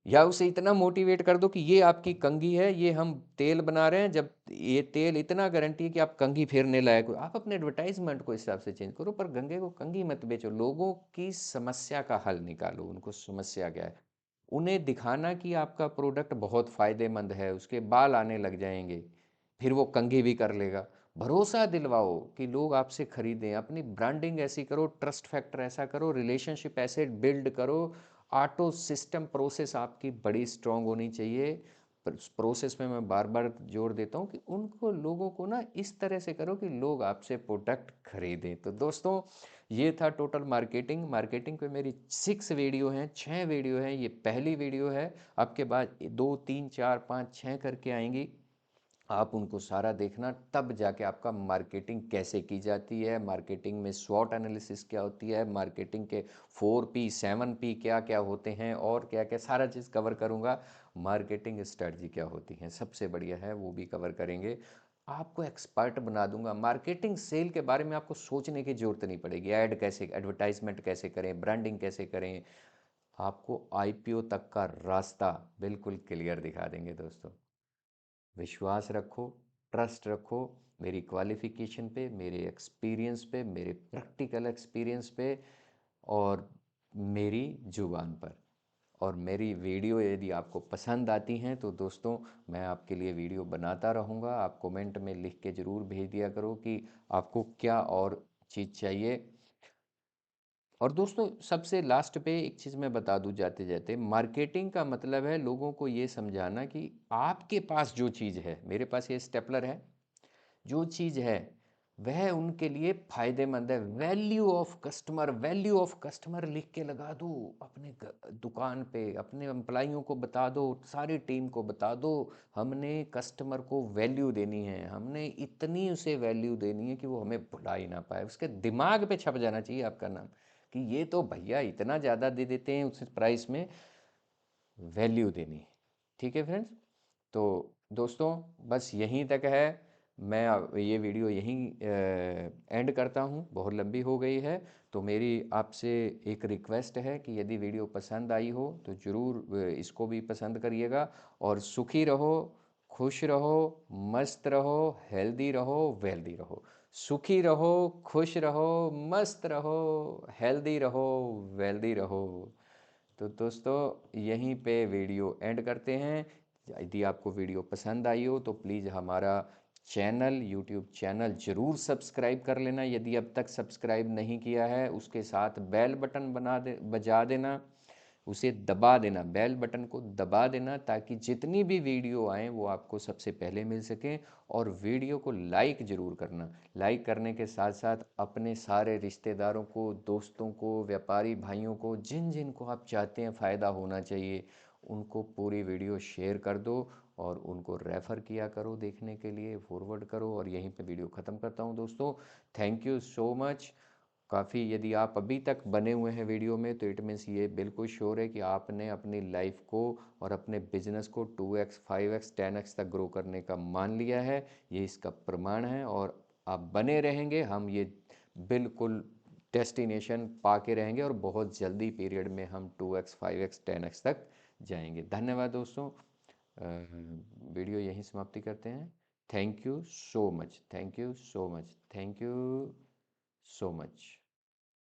या उसे इतना मोटिवेट कर दो कि ये आपकी कंघी है, ये हम तेल बना रहे हैं, जब ये तेल इतना गारंटी है कि आप कंघी फेरने लायक हो। आप अपने एडवर्टाइजमेंट को इस हिसाब से चेंज करो, पर गंगे को कंघी मत बेचो। लोगों की समस्या का हल निकालो, उनको समस्या क्या है, उन्हें दिखाना कि आपका प्रोडक्ट बहुत फ़ायदेमंद है, उसके बाल आने लग जाएंगे, फिर वो कंघी भी कर लेगा। भरोसा दिलवाओ कि लोग आपसे खरीदें। अपनी ब्रांडिंग ऐसी करो, ट्रस्ट फैक्टर ऐसा करो, रिलेशनशिप ऐसे बिल्ड करो। ऑटो सिस्टम प्रोसेस आपकी बड़ी स्ट्रांग होनी चाहिए। प्रोसेस में मैं बार बार जोर देता हूँ कि उनको, लोगों को ना इस तरह से करो कि लोग आपसे प्रोडक्ट खरीदें। तो दोस्तों, ये था टोटल मार्केटिंग। मार्केटिंग पे मेरी 6 वीडियो हैं, 6 वीडियो हैं, ये पहली वीडियो है। आपके बाद 2 3 4 5 6 करके आएंगी, आप उनको सारा देखना, तब जाके आपका मार्केटिंग कैसे की जाती है, मार्केटिंग में स्वॉट एनालिसिस क्या होती है, मार्केटिंग के 4P 7P क्या क्या होते हैं, और क्या क्या सारा चीज़ कवर करूँगा। मार्केटिंग स्ट्रेटजी क्या होती है, सबसे बढ़िया है, वो भी कवर करेंगे। आपको एक्सपर्ट बना दूंगा। मार्केटिंग सेल के बारे में आपको सोचने की ज़रूरत नहीं पड़ेगी। ऐड कैसे, एडवर्टाइजमेंट कैसे करें, ब्रांडिंग कैसे करें, आपको आईपीओ तक का रास्ता बिल्कुल क्लियर दिखा देंगे दोस्तों। विश्वास रखो, ट्रस्ट रखो मेरी क्वालिफ़िकेशन पे, मेरे एक्सपीरियंस पे, मेरे प्रैक्टिकल एक्सपीरियंस पे, और मेरी ज़ुबान पर। और मेरी वीडियो यदि आपको पसंद आती हैं तो दोस्तों, मैं आपके लिए वीडियो बनाता रहूँगा। आप कमेंट में लिख के ज़रूर भेज दिया करो कि आपको क्या और चीज़ चाहिए। और दोस्तों, सबसे लास्ट पे एक चीज़ मैं बता दूं जाते जाते, मार्केटिंग का मतलब है लोगों को ये समझाना कि आपके पास जो चीज़ है, मेरे पास ये स्टेपलर है, जो चीज़ है वह उनके लिए फायदेमंद है। Value of customer, value of customer लिख के लगा दो अपने दुकान पे, अपने एम्प्लॉइयों को बता दो, सारी टीम को बता दो, हमने कस्टमर को वैल्यू देनी है, हमने इतनी उसे वैल्यू देनी है कि वो हमें भुला ही ना पाए। उसके दिमाग पे छप जाना चाहिए आपका नाम कि ये तो भैया इतना ज़्यादा दे देते हैं उस प्राइस में, वैल्यू देनी है। ठीक है फ्रेंड्स, तो दोस्तों बस यहीं तक है। मैं ये वीडियो यहीं एंड करता हूँ, बहुत लंबी हो गई है। तो मेरी आपसे एक रिक्वेस्ट है कि यदि वीडियो पसंद आई हो तो ज़रूर इसको भी पसंद करिएगा। और सुखी रहो, खुश रहो, मस्त रहो, हेल्दी रहो, वेल्दी रहो। सुखी रहो, खुश रहो, मस्त रहो, हेल्दी रहो, वेल्दी रहो। तो दोस्तों, यहीं पे वीडियो एंड करते हैं। यदि आपको वीडियो पसंद आई हो तो प्लीज़ हमारा चैनल, यूट्यूब चैनल ज़रूर सब्सक्राइब कर लेना। यदि अब तक सब्सक्राइब नहीं किया है, उसके साथ बेल बटन बजा देना, उसे दबा देना, बेल बटन को दबा देना, ताकि जितनी भी वीडियो आए वो आपको सबसे पहले मिल सकें। और वीडियो को लाइक ज़रूर करना। लाइक करने के साथ साथ अपने सारे रिश्तेदारों को, दोस्तों को, व्यापारी भाइयों को, जिन जिन को आप चाहते हैं फ़ायदा होना चाहिए, उनको पूरी वीडियो शेयर कर दो और उनको रेफ़र किया करो देखने के लिए, फॉरवर्ड करो। और यहीं पे वीडियो ख़त्म करता हूँ दोस्तों। Thank you so much. काफ़ी, यदि आप अभी तक बने हुए हैं वीडियो में तो इट मीन्स ये बिल्कुल श्योर है कि आपने अपनी लाइफ को और अपने बिजनेस को 2x 5x 10x तक ग्रो करने का मान लिया है। ये इसका प्रमाण है, और आप बने रहेंगे, हम ये बिल्कुल डेस्टिनेशन पा के रहेंगे, और बहुत जल्दी पीरियड में हम 2x 5x 10x तक जाएंगे। धन्यवाद दोस्तों। वीडियो यहीं समाप्ति करते हैं। Thank you so much, thank you so much, thank you so much.